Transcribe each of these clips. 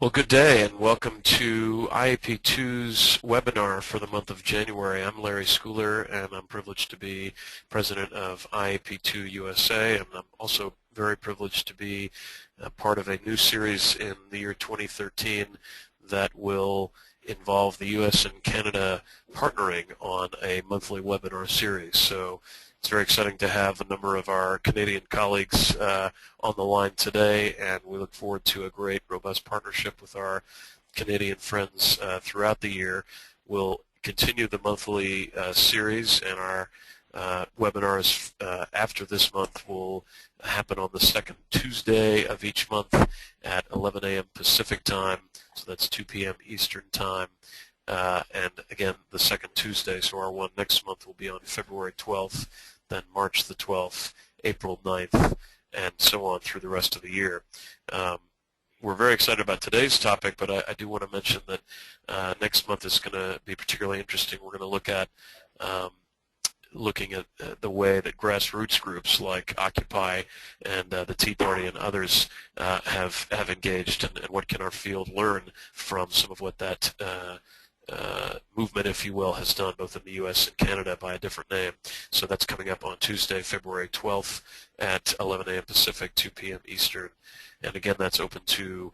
Well, good day and welcome to IAP2's webinar for the month of January. I'm Larry Schooler and I'm privileged to be president of IAP2 USA, and I'm also very privileged to be part of a new series in the year 2013 that will involve the US and Canada partnering on a monthly webinar series. So it's very exciting to have a number of our Canadian colleagues on the line today, and we look forward to a great, robust partnership with our Canadian friends throughout the year. We'll continue the monthly series, and our webinars after this month will happen on the second Tuesday of each month at 11 a.m. Pacific time, so that's 2 p.m. Eastern time. And again, the second Tuesday, so our one next month will be on February 12th, then March the 12th, April 9th, and so on through the rest of the year. We're very excited about today's topic, but I do want to mention that next month is going to be particularly interesting. We're going to look at looking at the way that grassroots groups like Occupy and the Tea Party and others have engaged, and what can our field learn from some of what that movement, if you will, has done both in the U.S. and Canada by a different name. So that's coming up on Tuesday, February 12th at 11 a.m. Pacific, 2 p.m. Eastern. And again, that's open to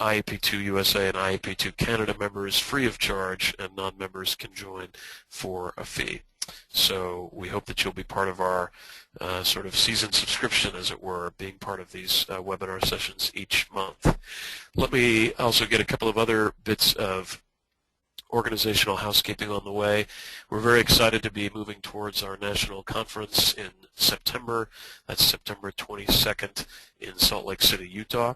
IAP2 USA and IAP2 Canada members free of charge, and non-members can join for a fee. So we hope that you'll be part of our sort of season subscription, as it were, being part of these webinar sessions each month. Let me also get a couple of other bits of organizational housekeeping on the way. We're very excited to be moving towards our national conference in September. That's September 22nd in Salt Lake City, Utah.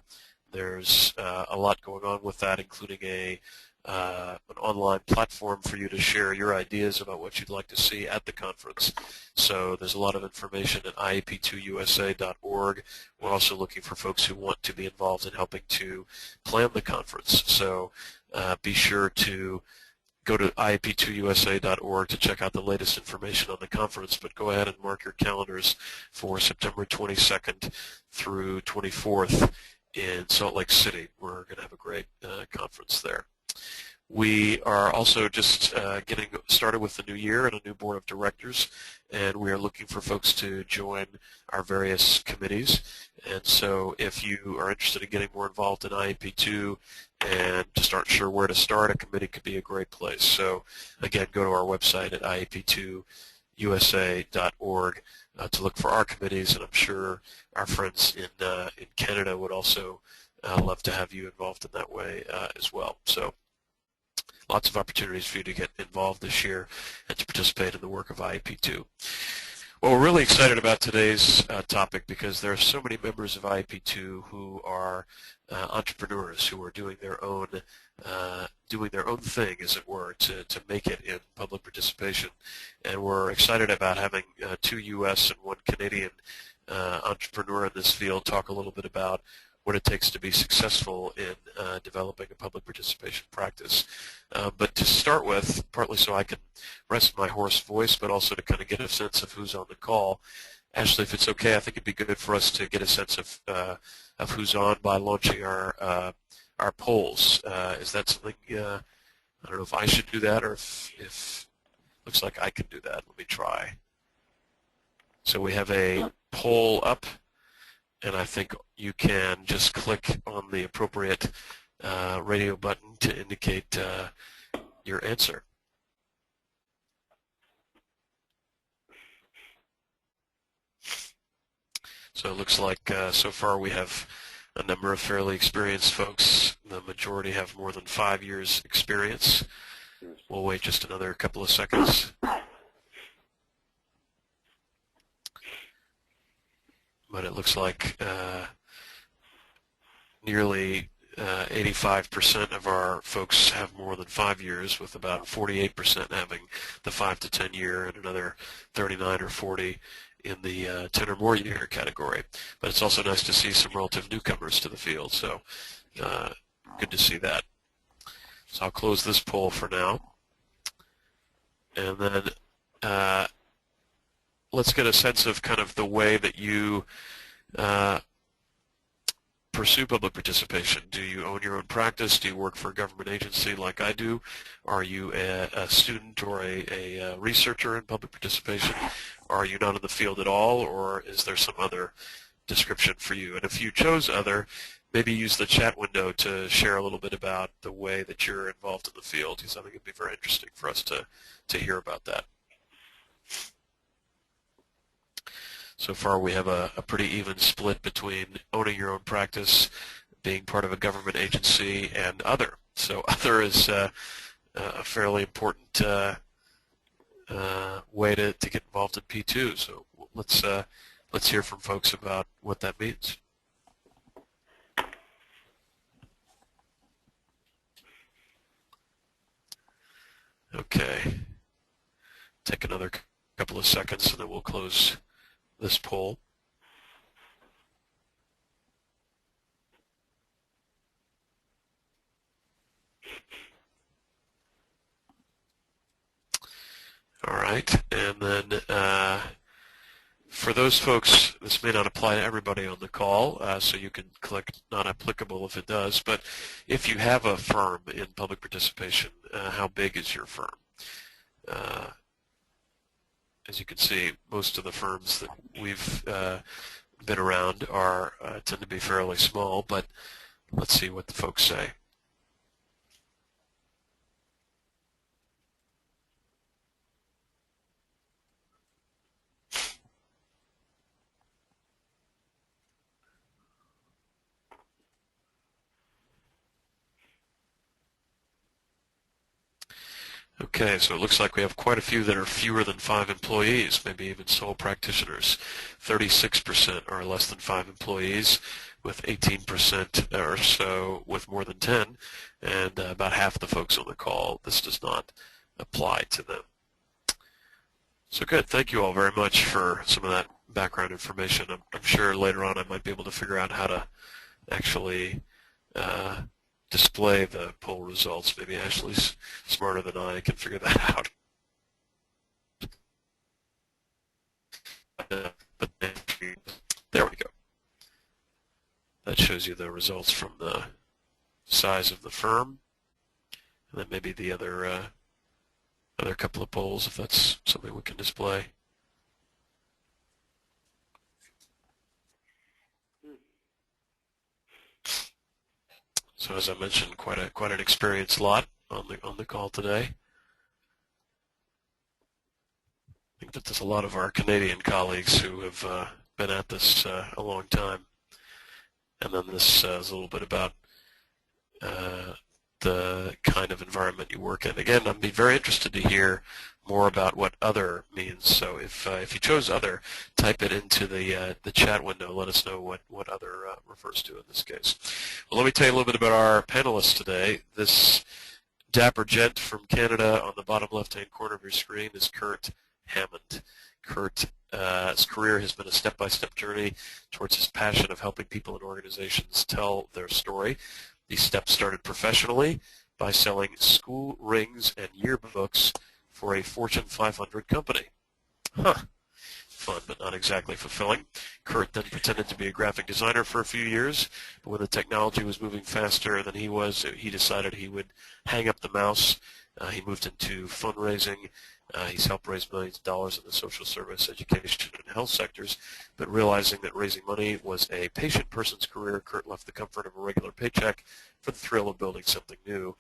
There's a lot going on with that, including an online platform for you to share your ideas about what you'd like to see at the conference. So there's a lot of information at iap2usa.org. We're also looking for folks who want to be involved in helping to plan the conference. So be sure to go to iap2usa.org to check out the latest information on the conference, but go ahead and mark your calendars for September 22nd through 24th in Salt Lake City. We're going to have a great conference there. We are also just getting started with the new year and a new board of directors, and we are looking for folks to join our various committees. And so if you are interested in getting more involved in IAP2 and just aren't sure where to start, a committee could be a great place. So again, go to our website at iap2usa.org to look for our committees, and I'm sure our friends in Canada would also love to have you involved in that way as well. So lots of opportunities for you to get involved this year and to participate in the work of IAP2. Well, we're really excited about today's topic because there are so many members of IAP2 who are entrepreneurs who are doing their own thing, as it were, to make it in public participation. And we're excited about having two U.S. and one Canadian entrepreneur in this field talk a little bit about what it takes to be successful in developing a public participation practice. But to start with, partly so I can rest my hoarse voice, but also to kind of get a sense of who's on the call, Ashley, if it's okay, I think it'd be good for us to get a sense of who's on by launching our polls. Is that something, I don't know if I should do that or if looks like I can do that. Let me try. So we have a poll up, and I think you can just click on the appropriate radio button to indicate your answer. So it looks like so far we have a number of fairly experienced folks. The majority have more than 5 years experience. We'll wait just another couple of seconds. But it looks like nearly 85% of our folks have more than 5 years, with about 48% having the 5 to 10 year and another 39 or 40 in the 10 or more year category. But it's also nice to see some relative newcomers to the field, so good to see that. So I'll close this poll for now. And then let's get a sense of kind of the way that you pursue public participation? Do you own your own practice? Do you work for a government agency like I do? Are you a student or a researcher in public participation? Are you not in the field at all, or is there some other description for you? And if you chose other, maybe use the chat window to share a little bit about the way that you're involved in the field, because I think it'd be very interesting for us to hear about that. So far we have a pretty even split between owning your own practice, being part of a government agency, and other. So other is a fairly important way to get involved in P2. So let's hear from folks about what that means. Okay. Take another couple of seconds and then we'll close this poll. All right, and then for those folks, this may not apply to everybody on the call, so you can click not applicable if it does, but if you have a firm in public participation, how big is your firm? As you can see, most of the firms that we've been around are tend to be fairly small, but let's see what the folks say. Okay, so it looks like we have quite a few that are fewer than 5 employees, maybe even sole practitioners. 36% are less than 5 employees, with 18% or so with more than 10, and about half the folks on the call, this does not apply to them. So good, thank you all very much for some of that background information. I'm sure later on I might be able to figure out how to actually display the poll results. Maybe Ashley's smarter than I can figure that out. But there we go. That shows you the results from the size of the firm, and then maybe the other couple of polls, if that's something we can display. So as I mentioned, quite an experienced lot on the call today. I think that there's a lot of our Canadian colleagues who have been at this a long time. And then this is a little bit about the kind of environment you work in. Again, I'd be very interested to hear more about what other means. So if you chose other, type it into the chat window. Let us know what other refers to in this case. Well, let me tell you a little bit about our panelists today. This dapper gent from Canada on the bottom left-hand corner of your screen is Kurt Hammond. Kurt's career has been a step-by-step journey towards his passion of helping people and organizations tell their story. These steps started professionally by selling school rings and yearbooks for a Fortune 500 company. Fun, but not exactly fulfilling. Kurt then pretended to be a graphic designer for a few years, but when the technology was moving faster than he decided he would hang up the mouse. He moved into fundraising. He's helped raise millions of dollars in the social service, education, and health sectors, but realizing that raising money was a patient person's career, Kurt left the comfort of a regular paycheck for the thrill of building something new.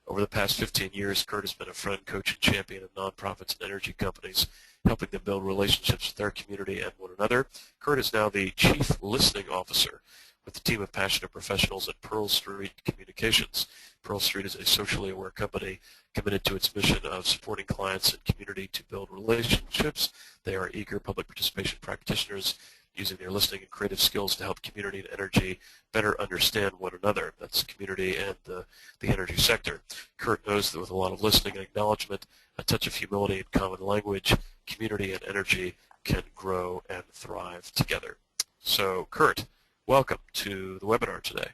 Over the past 15 years, Kurt has been a friend, coach, and champion of nonprofits and energy companies, helping them build relationships with their community and one another. Kurt is now the Chief Listening Officer with a team of passionate professionals at Pearl Street Communications. Pearl Street is a socially aware company committed to its mission of supporting clients and community to build relationships. They are eager public participation practitioners using their listening and creative skills to help community and energy better understand one another. That's community and the energy sector. Kurt knows that with a lot of listening and acknowledgement, a touch of humility and common language, community and energy can grow and thrive together. So, Kurt, welcome to the webinar today.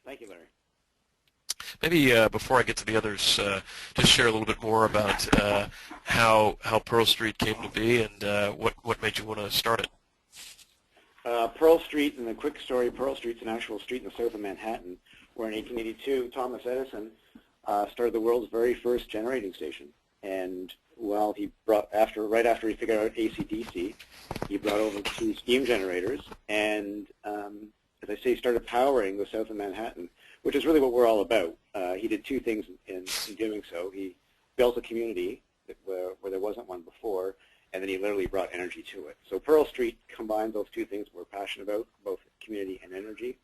Thank you, Larry. Maybe before I get to the others, just share a little bit more about how Pearl Street came to be and what made you want to start it. Pearl Street, and the quick story, Pearl Street's an actual street in the south of Manhattan, where in 1882, Thomas Edison started the world's very first generating station. And while he brought, right after he figured out AC/DC, he brought over 2 steam generators, and as I say, started powering the south of Manhattan, which is really what we're all about. He did 2 things in doing so. He built a community where there wasn't one before, and then he literally brought energy to it. So Pearl Street combines those 2 things we're passionate about, both community and energy.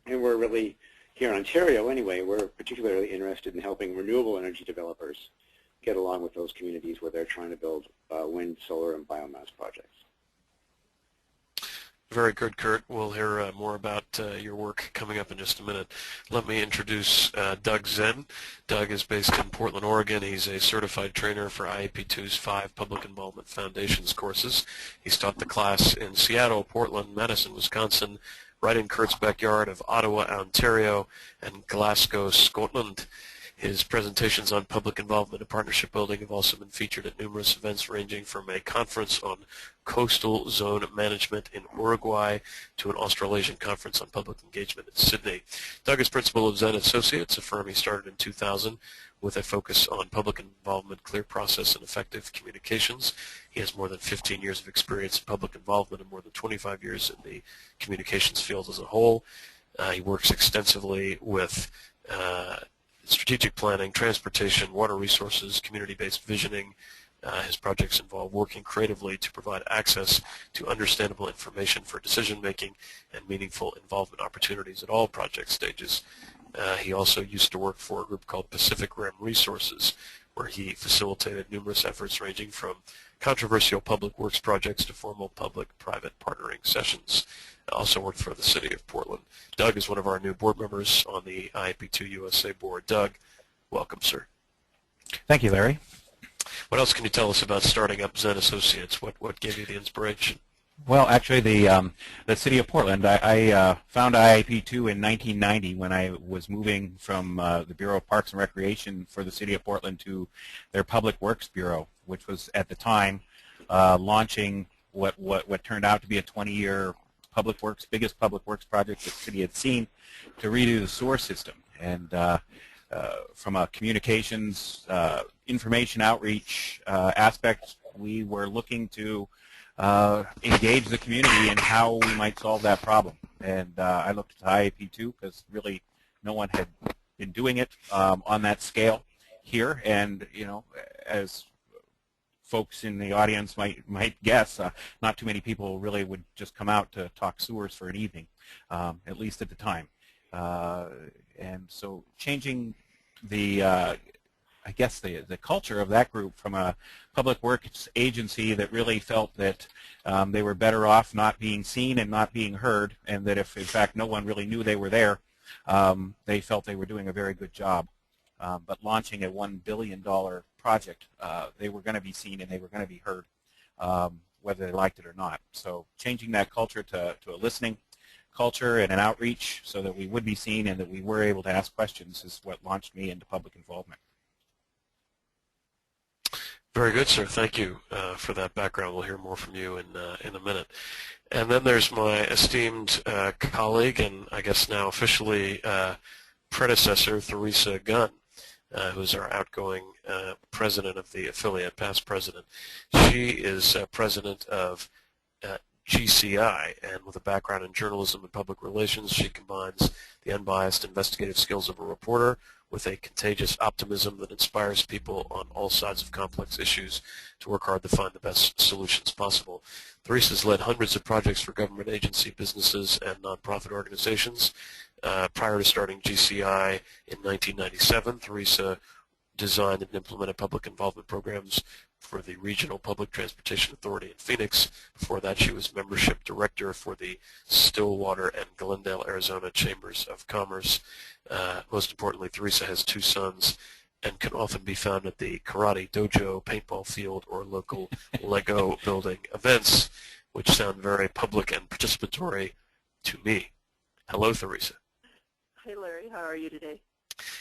And we're really, here in Ontario anyway, we're particularly interested in helping renewable energy developers get along with those communities where they're trying to build wind, solar, and biomass projects. Very good, Kurt. We'll hear more about your work coming up in just a minute. Let me introduce Doug Zen. Doug is based in Portland, Oregon. He's a certified trainer for IAP2's 5 Public Involvement Foundations courses. He's taught the class in Seattle, Portland, Madison, Wisconsin, right in Kurt's backyard of Ottawa, Ontario, and Glasgow, Scotland. His presentations on public involvement and partnership building have also been featured at numerous events ranging from a conference on coastal zone management in Uruguay to an Australasian conference on public engagement in Sydney. Doug is principal of Zen Associates, a firm he started in 2000 with a focus on public involvement, clear process, and effective communications. He has more than 15 years of experience in public involvement and more than 25 years in the communications field as a whole. He works extensively with strategic planning, transportation, water resources, community-based visioning. His projects involve working creatively to provide access to understandable information for decision-making and meaningful involvement opportunities at all project stages. He also used to work for a group called Pacific Rim Resources, where he facilitated numerous efforts ranging from controversial public works projects to formal public-private partnering sessions. Also worked for the city of Portland. Doug is one of our new board members on the IAP2 USA board. Doug, welcome, sir. Thank you, Larry. What else can you tell us about starting up Zen Associates? What gave you the inspiration? Well, actually, the city of Portland, I found IAP2 in 1990 when I was moving from the Bureau of Parks and Recreation for the city of Portland to their Public Works Bureau, which was at the time launching what turned out to be a 20-year biggest public works project that the city had seen to redo the sewer system. And from a communications, information outreach aspect, we were looking to engage the community in how we might solve that problem. And I looked at IAP2 because really no one had been doing it on that scale here. And, you know, as folks in the audience might guess, not too many people really would just come out to talk sewers for an evening, at least at the time. And so changing the, I guess, the culture of that group from a public works agency that really felt that they were better off not being seen and not being heard, and that if, in fact, no one really knew they were there, they felt they were doing a very good job. But launching a $1 billion project, they were going to be seen and they were going to be heard, whether they liked it or not. So changing that culture to a listening culture and an outreach so that we would be seen and that we were able to ask questions is what launched me into public involvement. Very good, sir. Thank you for that background. We'll hear more from you in a minute. And then there's my esteemed colleague and I guess now officially predecessor, Theresa Gunn, who's our outgoing president of the affiliate, past president. She is president of GCI, and with a background in journalism and public relations, she combines the unbiased investigative skills of a reporter with a contagious optimism that inspires people on all sides of complex issues to work hard to find the best solutions possible. Theresa's led hundreds of projects for government agency, businesses, and nonprofit organizations. Prior to starting GCI in 1997, Theresa designed and implemented public involvement programs for the Regional Public Transportation Authority in Phoenix. Before that, she was membership director for the Stillwater and Glendale, Arizona Chambers of Commerce. Most importantly, Theresa has 2 sons and can often be found at the karate dojo, paintball field, or local Lego building events, which sound very public and participatory to me. Hello, Theresa. Hey, Larry. How are you today?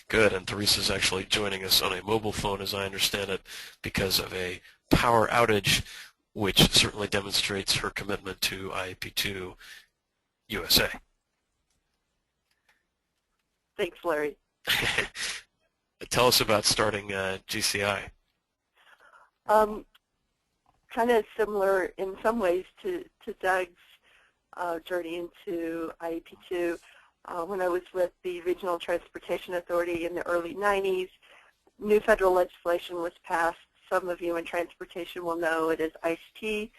Good, and Theresa's actually joining us on a mobile phone, as I understand it, because of a power outage. which certainly demonstrates her commitment to IAP2 USA. Thanks, Larry. Tell us about starting GCI. Kind of similar in some ways to Doug's journey into IAP2. When I was with the Regional Transportation Authority in the early 90s, new federal legislation was passed. Some of you in transportation will know it as ICE-T.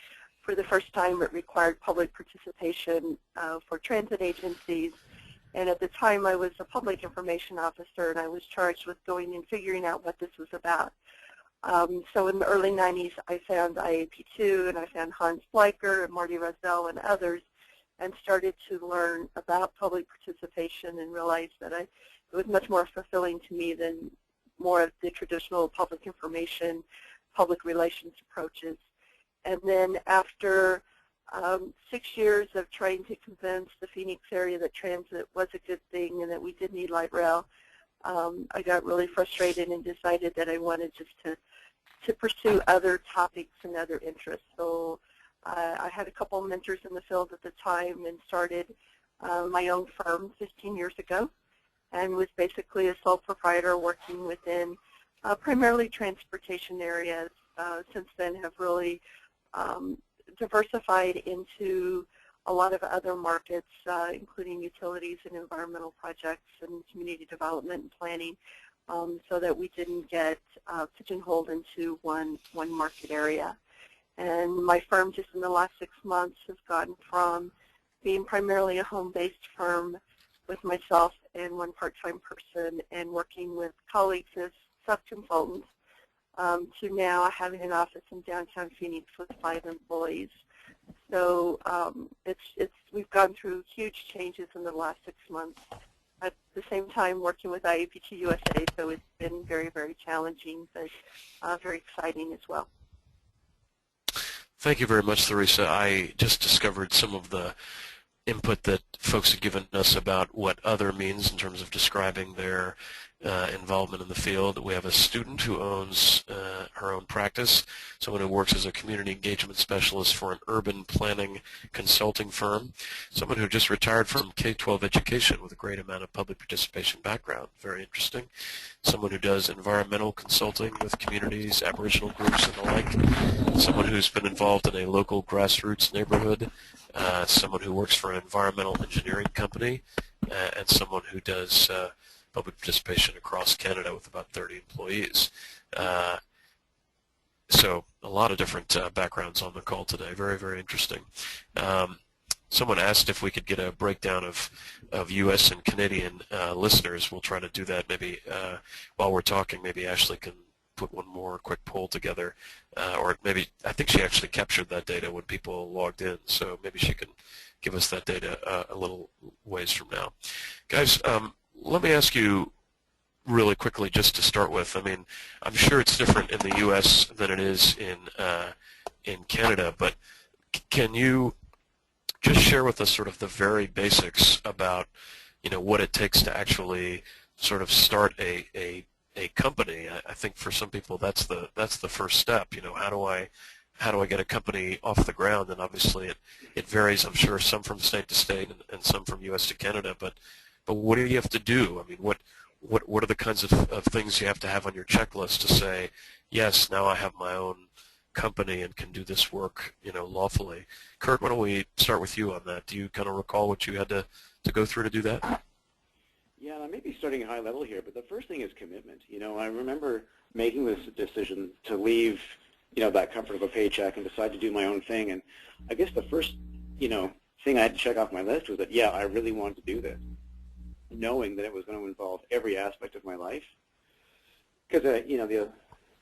For the first time, it required public participation for transit agencies. And at the time, I was a public information officer, and I was charged with going and figuring out what this was about. So in the early 90s, I found IAP2, and I found Hans Bleicher and Marty Rozelle and others, and started to learn about public participation and realized that it was much more fulfilling to me than more of the traditional public information, public relations approaches. And then after 6 years of trying to convince the Phoenix area that transit was a good thing and that we did need light rail, I got really frustrated and decided that I wanted just to pursue other topics and other interests. So I had a couple of mentors in the field at the time and started my own firm 15 years ago, and was basically a sole proprietor working within primarily transportation areas. Since then have really diversified into a lot of other markets, including utilities and environmental projects and community development and planning, so that we didn't get pigeonholed into one market area. And my firm just in the last 6 months has gone from being primarily a home-based firm with myself and one part-time person and working with colleagues as sub-consultants to now having an office in downtown Phoenix with 5 employees. So we've gone through huge changes in the last 6 months. At the same time, working with IAP2 USA, so it's been very, very challenging, but very exciting as well. Thank you very much, Theresa. I just discovered some of the input that folks have given us about what other means in terms of describing their involvement in the field. We have a student who owns her own practice, someone who works as a community engagement specialist for an urban planning consulting firm, someone who just retired from K-12 education with a great amount of public participation background, very interesting, someone who does environmental consulting with communities, Aboriginal groups and the like, someone who's been involved in a local grassroots neighborhood, someone who works for an environmental engineering company, and someone who does public participation across Canada with about 30 employees. So a lot of different backgrounds on the call today. Very, very interesting. Someone asked if we could get a breakdown of U.S. and Canadian listeners. We'll try to do that maybe while we're talking. Maybe Ashley can put one more quick poll together. Or maybe, I think she actually captured that data when people logged in. So maybe she can give us that data a little ways from now. Guys, let me ask you really quickly just to start with. I mean, I'm sure it's different in the U.S. than it is in Canada, but can you just share with us sort of the very basics about, you know, what it takes to actually sort of start a company? I think for some people that's the first step. You know, how do I get a company off the ground? And obviously it varies, I'm sure, some from state to state and some from U.S. to Canada, but what do you have to do? I mean, what are the kinds of things you have to have on your checklist to say, yes, now I have my own company and can do this work, you know, lawfully? Kurt, why don't we start with you on that? Do you kind of recall what you had to go through to do that? Yeah, I may be starting high level here, but the first thing is commitment. You know, I remember making this decision to leave, you know, that comfort of a paycheck and decide to do my own thing. And I guess the first, you know, thing I had to check off my list was that, yeah, I really wanted to do this, knowing that it was going to involve every aspect of my life. Because, you know,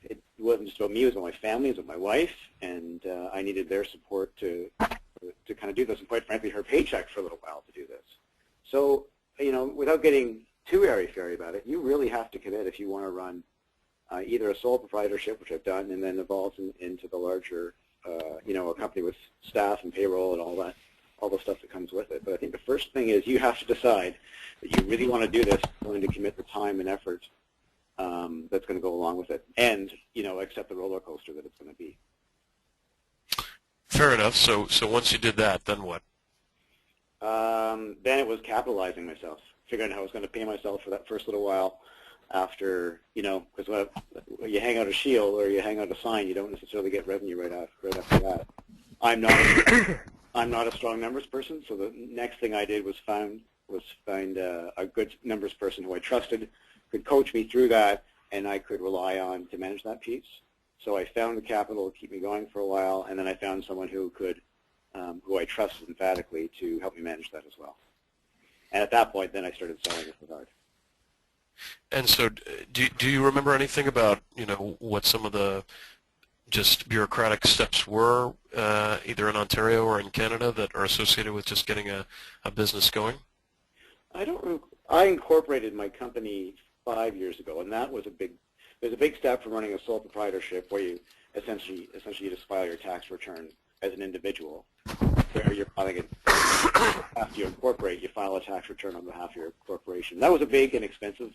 it wasn't just about me, it was about my family, it was about my wife, and I needed their support to kind of do this, and quite frankly, her paycheck for a little while to do this. So, you know, without getting too airy-fairy about it, you really have to commit if you want to run either a sole proprietorship, which I've done, and then evolves into the larger, you know, a company with staff and payroll and all the stuff that comes with it. But I think the first thing is you have to decide that you really want to do this, willing to commit the time and effort that's going to go along with it, and, you know, accept the roller coaster that it's going to be. Fair enough. So once you did that, then what? Then it was capitalizing myself, figuring out how I was going to pay myself for that first little while after, because when you hang out a shield or you hang out a sign, you don't necessarily get revenue right after that. I'm not a strong numbers person, so the next thing I did was find a good numbers person who I trusted, could coach me through that, and I could rely on to manage that piece. So I found the capital to keep me going for a while, and then I found someone who I trusted emphatically to help me manage that as well. And at that point, then I started selling it for hard. And so do you remember anything about, what some of the just bureaucratic steps were, either in Ontario or in Canada, that are associated with just getting a business going? I incorporated my company 5 years ago, and that was there's a big step from running a sole proprietorship where you essentially you just file your tax return as an individual, where you're filing it after you incorporate, you file a tax return on behalf of your corporation. That was a big and expensive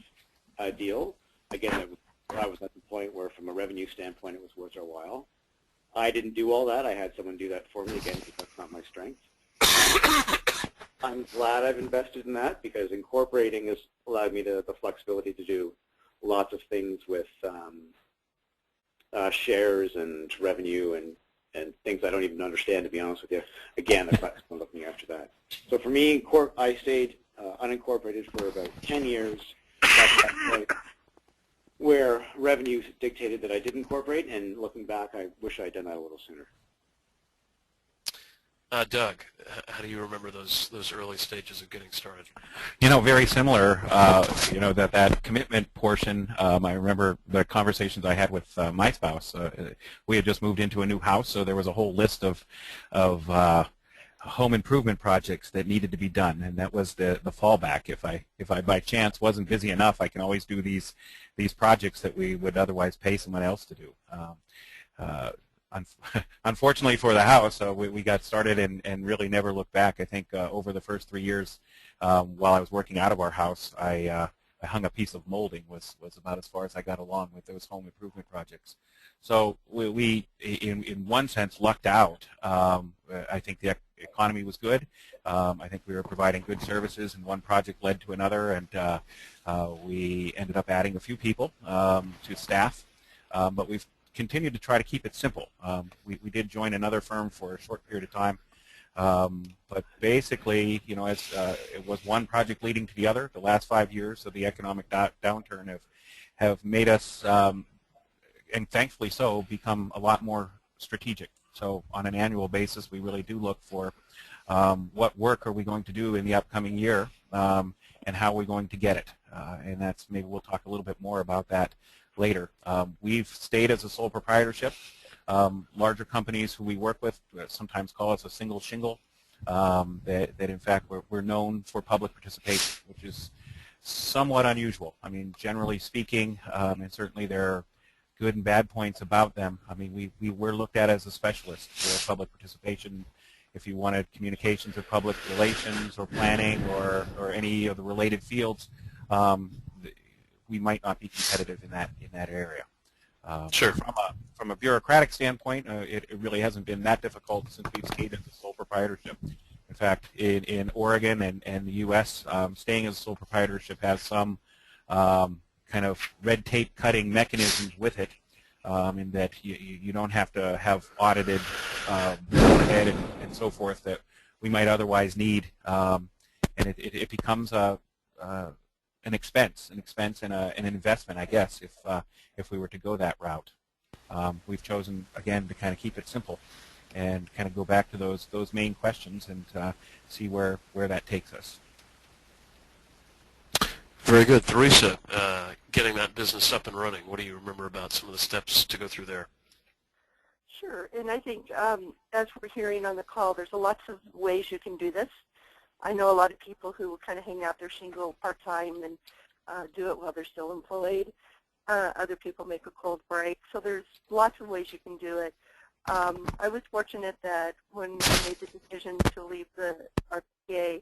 deal. Again, I was at the point where, from a revenue standpoint, it was worth our while. I didn't do all that. I had someone do that for me, again, because that's not my strength. I'm glad I've invested in that, because incorporating has allowed me the flexibility to do lots of things with shares and revenue and things I don't even understand, to be honest with you. Again, I'm looking after that. So for me, I stayed unincorporated for about 10 years. That's that point where revenue dictated that I did incorporate, and looking back, I wish I had done that a little sooner. Doug, how do you remember those early stages of getting started? Very similar. That commitment portion. I remember the conversations I had with my spouse. We had just moved into a new house, so there was a whole list of home improvement projects that needed to be done, and that was the fallback. If I by chance wasn't busy enough, I can always do these projects that we would otherwise pay someone else to do. Unfortunately for the house, we got started and really never looked back. I think over the first 3 years, while I was working out of our house, I hung a piece of molding was about as far as I got along with those home improvement projects. So we in one sense, lucked out. I think the economy was good. I think we were providing good services, and one project led to another, and we ended up adding a few people to staff. But we've continued to try to keep it simple. We did join another firm for a short period of time, but basically, as it was one project leading to the other. The last 5 years of the economic downturn have made us, and thankfully so, become a lot more strategic. So on an annual basis, we really do look for what work are we going to do in the upcoming year, and how are we going to get it. And maybe we'll talk a little bit more about that later. We've stayed as a sole proprietorship. Larger companies who we work with sometimes call us a single shingle, that in fact we're known for public participation, which is somewhat unusual. I mean, generally speaking, and certainly there are good and bad points about them. I mean, we're looked at as a specialist for public participation. If you wanted communications or public relations or planning or any of the related fields, we might not be competitive in that area. Sure. From a bureaucratic standpoint, it really hasn't been that difficult since we've stayed as a sole proprietorship. In fact, in Oregon and the U.S., staying as a sole proprietorship has some kind of red tape cutting mechanisms with it, in that you don't have to have audited overhead and so forth that we might otherwise need, and it becomes an expense and an investment, I guess, if we were to go that route. We've chosen, again, to kind of keep it simple and kind of go back to those main questions and see where that takes us. Very good. Theresa, getting that business up and running, what do you remember about some of the steps to go through there? Sure, and I think as we're hearing on the call, there's lots of ways you can do this. I know a lot of people who will kind of hang out their shingle part-time and do it while they're still employed. Other people make a cold break. So there's lots of ways you can do it. I was fortunate that when we made the decision to leave the RPA,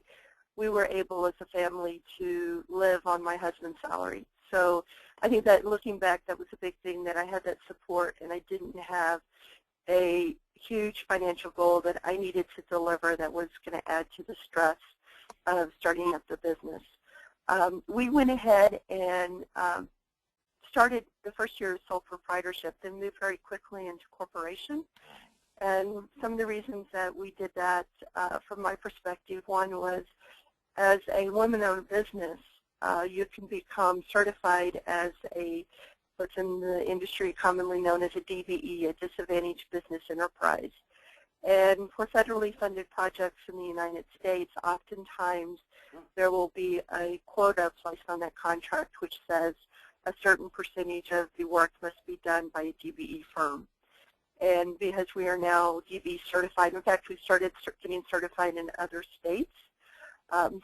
we were able as a family to live on my husband's salary. So I think that looking back, that was a big thing, that I had that support and I didn't have a huge financial goal that I needed to deliver that was going to add to the stress of starting up the business. We went ahead and started the first year of sole proprietorship, then moved very quickly into corporation. And some of the reasons that we did that, from my perspective, one was as a woman-owned business, you can become certified as what's in the industry commonly known as a DBE, a disadvantaged business enterprise. And for federally funded projects in the United States, oftentimes there will be a quota placed on that contract which says a certain percentage of the work must be done by a DBE firm. And because we are now DBE certified, in fact, we started getting certified in other states,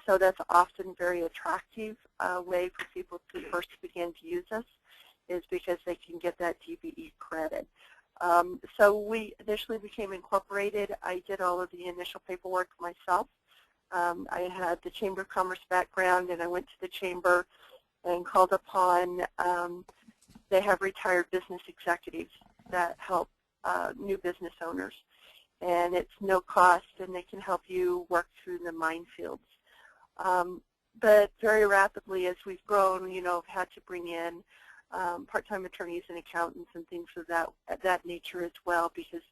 so that's often a very attractive way for people to first begin to use us, is because they can get that DBE credit. So we initially became incorporated. I did all of the initial paperwork myself. I had the Chamber of Commerce background, and I went to the Chamber and called upon, they have retired business executives that help new business owners. And it's no cost, and they can help you work through the minefields. But very rapidly, as we've grown, I've had to bring in part-time attorneys and accountants and things of that nature as well, because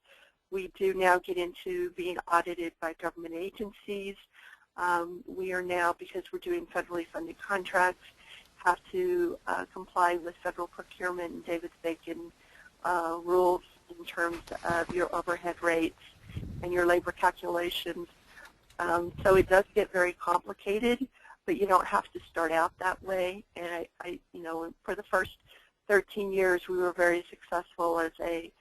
we do now get into being audited by government agencies. We are now, because we're doing federally funded contracts, have to comply with federal procurement and Davis-Bacon rules in terms of your overhead rates and your labor calculations. So it does get very complicated, but you don't have to start out that way. And for the first 13 years, we were very successful as a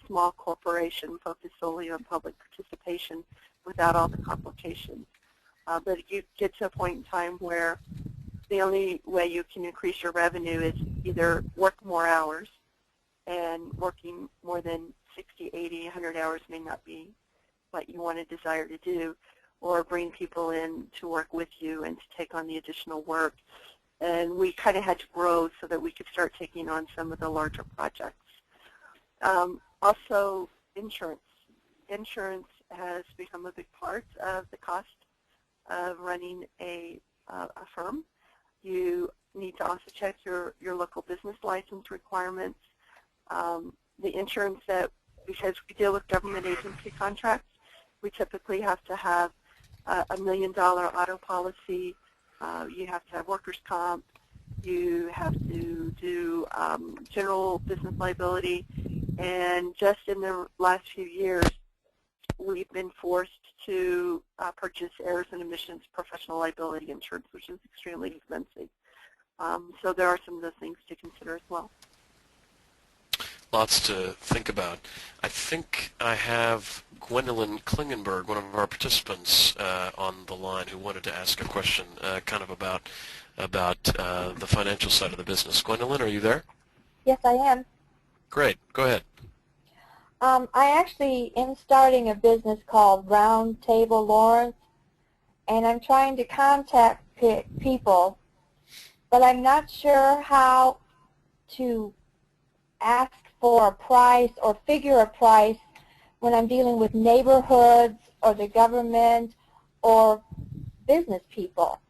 small corporation focused solely on public participation without all the complications. But you get to a point in time where the only way you can increase your revenue is either work more hours, and working more than 60, 80, 100 hours may not be what you want to desire to do, or bring people in to work with you and to take on the additional work. And we kind of had to grow so that we could start taking on some of the larger projects. Also, insurance. Insurance has become a big part of the cost of running a firm. You need to also check your local business license requirements. The insurance that, because we deal with government agency contracts, we typically have to have a $1 million auto policy. You have to have workers' comp. You have to do general business liability. And just in the last few years, we've been forced to purchase errors and emissions professional liability insurance, which is extremely expensive. So there are some of those things to consider as well. Lots to think about. I think I have Gwendolyn Klingenberg, one of our participants, on the line, who wanted to ask a question kind of about the financial side of the business. Gwendolyn, are you there? Yes, I am. Great. Go ahead. I actually am starting a business called Round Table Lawrence, and I'm trying to contact people, but I'm not sure how to ask for a price or figure a price when I'm dealing with neighborhoods or the government or business people.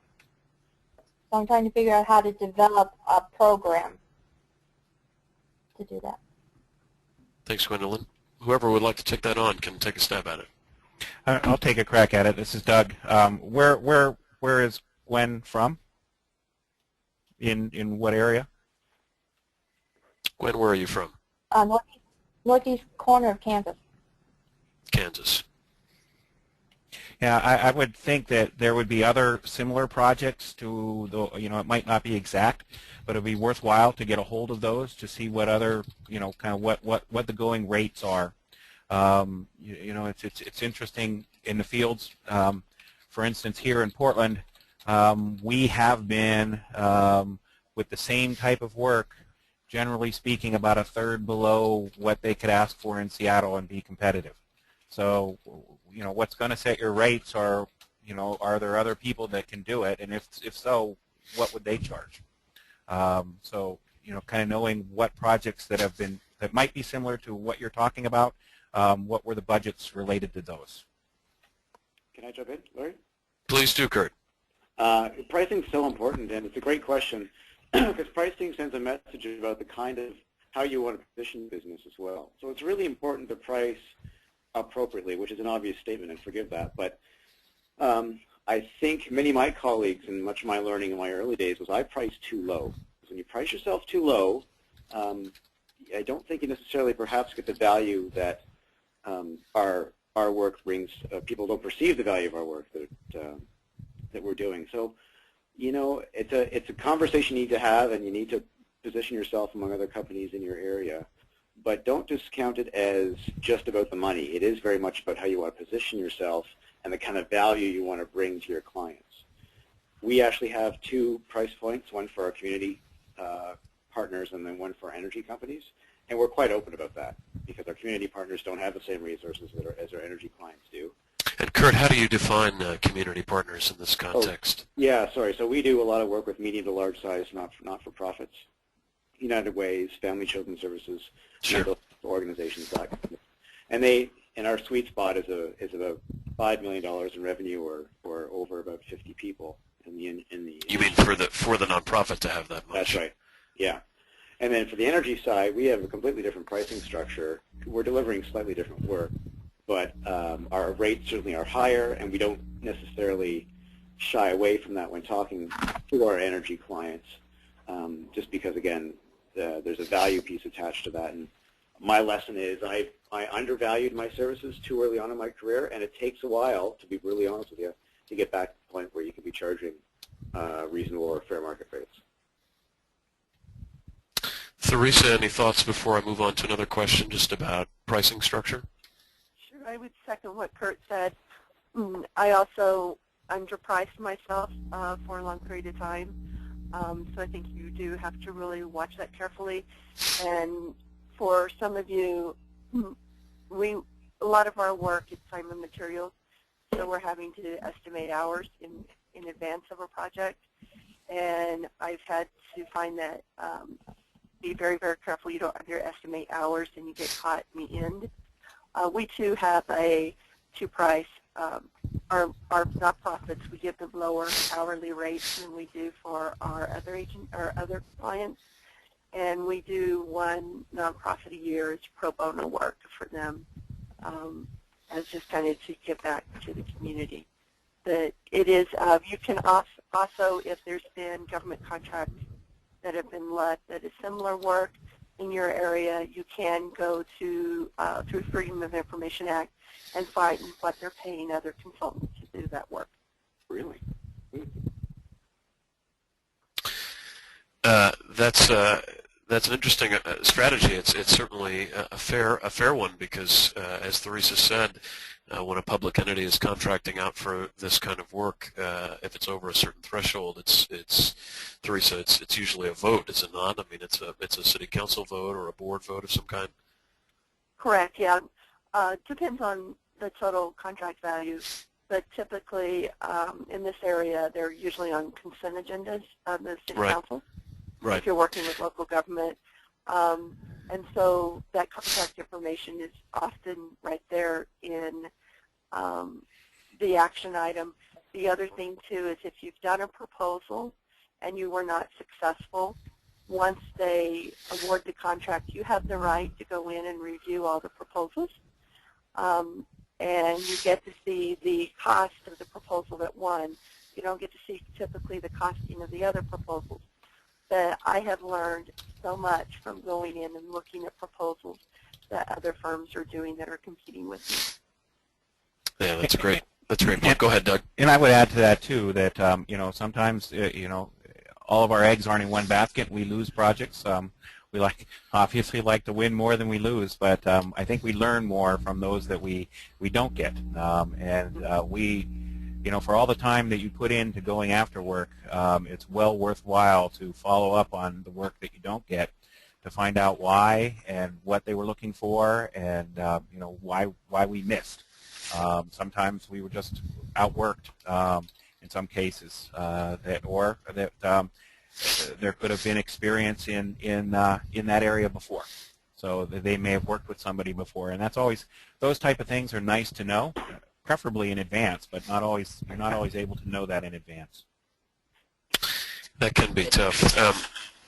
So I'm trying to figure out how to develop a program to do that. Thanks, Gwendolyn. Whoever would like to take that on can take a stab at it. I'll take a crack at it. This is Doug. Where is Gwen from? In what area? Gwen, where are you from? Northeast corner of Kansas. Kansas. Yeah, I would think that there would be other similar projects to the, it might not be exact, but it would be worthwhile to get a hold of those to see what other, kind of what the going rates are. It's interesting in the fields. For instance, here in Portland, we have been with the same type of work, generally speaking, about a third below what they could ask for in Seattle and be competitive. So, what's going to set your rates are, are there other people that can do it? And if so, what would they charge? So, kind of knowing what projects that might be similar to what you're talking about what were the budgets related to those? Can I jump in, Larry? Please do, Kurt. Pricing is so important, and it's a great question because pricing sends a message about the kind of how you want to position the business as well. So it's really important to price appropriately, which is an obvious statement, and forgive that. But I think many of my colleagues and much of my learning in my early days was I priced too low. When you price yourself too low, I don't think you necessarily perhaps get the value that our work brings. People don't perceive the value of our work that we're doing. So, you know, it's a conversation you need to have, and you need to position yourself among other companies in your area. But don't discount it as just about the money. It is very much about how you want to position yourself and the kind of value you want to bring to your clients. We actually have two price points, one for our community partners and then one for energy companies. And we're quite open about that because our community partners don't have the same resources as our energy clients do. And Kurt, how do you define community partners in this context? Yeah, sorry. So we do a lot of work with medium to large size not-for-profits, United Ways, Family Children Services, Sure. organizations, that kind of. And our sweet spot is about $5 million in revenue or over about 50 people in the. You mean for the nonprofit to have that much? That's right. Yeah. And then for the energy side, we have a completely different pricing structure. We're delivering slightly different work, but our rates certainly are higher, and we don't necessarily shy away from that when talking to our energy clients, just because, again, there's a value piece attached to that. And my lesson is I undervalued my services too early on in my career, and it takes a while, to be really honest with you, to get back to the point where you can be charging reasonable or fair market rates. Theresa, any thoughts before I move on to another question just about pricing structure? Sure, I would second what Kurt said. I also underpriced myself for a long period of time, so I think you do have to really watch that carefully. And for some of you, a lot of our work is time and materials, so we're having to estimate hours in advance of a project, and I've had to find that be very, very careful you don't underestimate hours and you get caught in the end. We too have a two-price. Our nonprofits, we give them lower hourly rates than we do for our other clients, and we do one nonprofit a year as pro bono work for them, as just kind of to give back to the community. But it is you can also, if there's been government contracts that have been let that is similar work in your area, you can go to through Freedom of Information Act and find what they're paying other consultants to do that work. Really? That's an interesting strategy. It's certainly a fair one because, as Theresa said, when a public entity is contracting out for this kind of work, if it's over a certain threshold, it's Theresa, it's usually a vote, is it not? I mean, it's a city council vote or a board vote of some kind. Correct. Yeah. Depends on the total contract value, but typically in this area, they're usually on consent agendas of the city council. Right. If you're working with local government. And so that contact information is often right there in the action item. The other thing, too, is if you've done a proposal and you were not successful, once they award the contract, you have the right to go in and review all the proposals. And you get to see the cost of the proposal that won. You don't get to see typically the costing of the other proposals. But I have learned so much from going in and looking at proposals that other firms are doing that are competing with me. Yeah, that's great. That's great. Go ahead, Doug. And I would add to that too that sometimes all of our eggs aren't in one basket. We lose projects. We obviously like to win more than we lose, but I think we learn more from those that we don't get. For all the time that you put into going after work, it's well worthwhile to follow up on the work that you don't get, to find out why and what they were looking for, and why we missed. Sometimes we were just outworked in some cases, there could have been experience in that area before. So they may have worked with somebody before, and that's always, those type of things are nice to know, preferably in advance, but not always, you're not always able to know that in advance. That can be tough.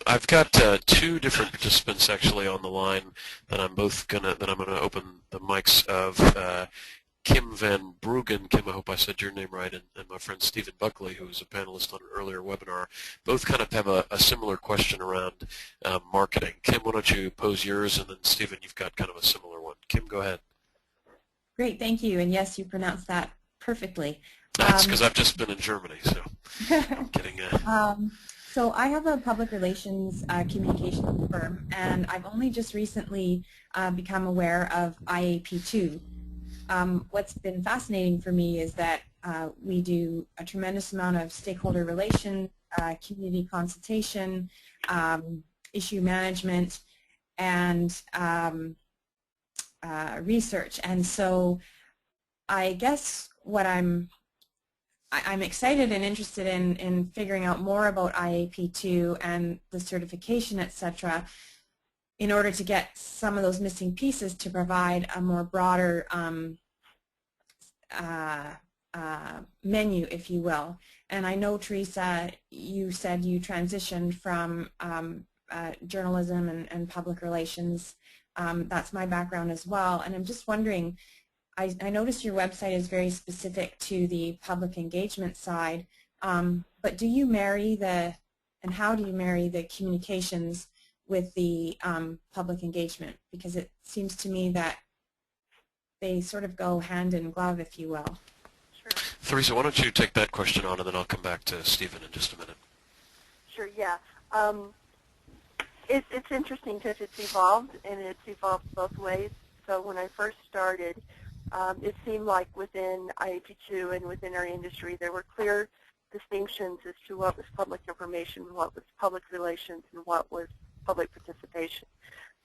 I've got two different participants actually on the line that I'm gonna open the mics of. Kim Van Bruggen, Kim, I hope I said your name right, and my friend Stephen Buckley, who was a panelist on an earlier webinar, both kind of have a similar question around marketing. Kim, why don't you pose yours, and then Stephen, you've got kind of a similar one. Kim, go ahead. Great, thank you. And yes, you pronounced that perfectly. That's because I've just been in Germany, so I'm getting So I have a public relations communications firm, and I've only just recently become aware of IAP2. What's been fascinating for me is that we do a tremendous amount of stakeholder relations, community consultation, issue management, and research. And so I guess what I'm excited and interested in figuring out more about IAP2 and the certification, etc., in order to get some of those missing pieces to provide a more broader menu, if you will. And I know, Theresa, you said you transitioned from journalism and public relations. That's my background as well. And I'm just wondering, I noticed your website is very specific to the public engagement side, but do you marry and how do you marry the communications with the public engagement? Because it seems to me that they sort of go hand in glove, if you will. Sure. Theresa, why don't you take that question on, and then I'll come back to Stephen in just a minute. Sure, yeah. It's interesting because it's evolved, and it's evolved both ways. So when I first started, it seemed like within IAP2 and within our industry, there were clear distinctions as to what was public information, what was public relations, and what was public participation.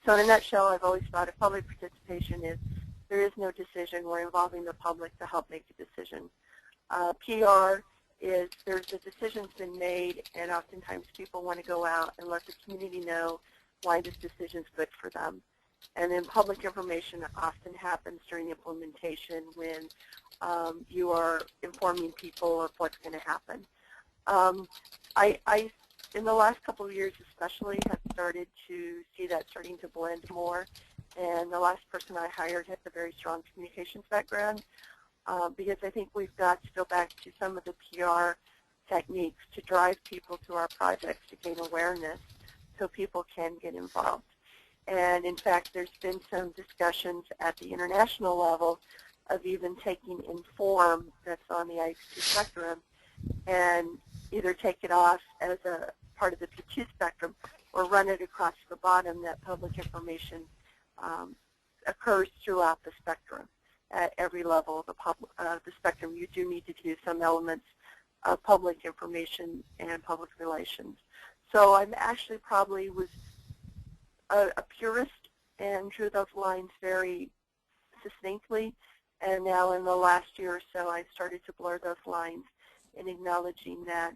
So in a nutshell, I've always thought of public participation is there is no decision. We're involving the public to help make a decision. PR is there's a decision's been made, and oftentimes people want to go out and let the community know why this decision's good for them. And then public information often happens during implementation when you are informing people of what's going to happen. I in the last couple of years especially, have started to see that starting to blend more. And the last person I hired has a very strong communications background because I think we've got to go back to some of the PR techniques to drive people to our projects to gain awareness so people can get involved. And in fact, there's been some discussions at the international level of even taking Inform that's on the IAP2 spectrum and either take it off as a part of the P2 spectrum or run it across the bottom that public information occurs throughout the spectrum. At every level of the spectrum, you do need to do some elements of public information and public relations. So I'm actually probably was a purist and drew those lines very succinctly. And now in the last year or so, I've started to blur those lines in acknowledging that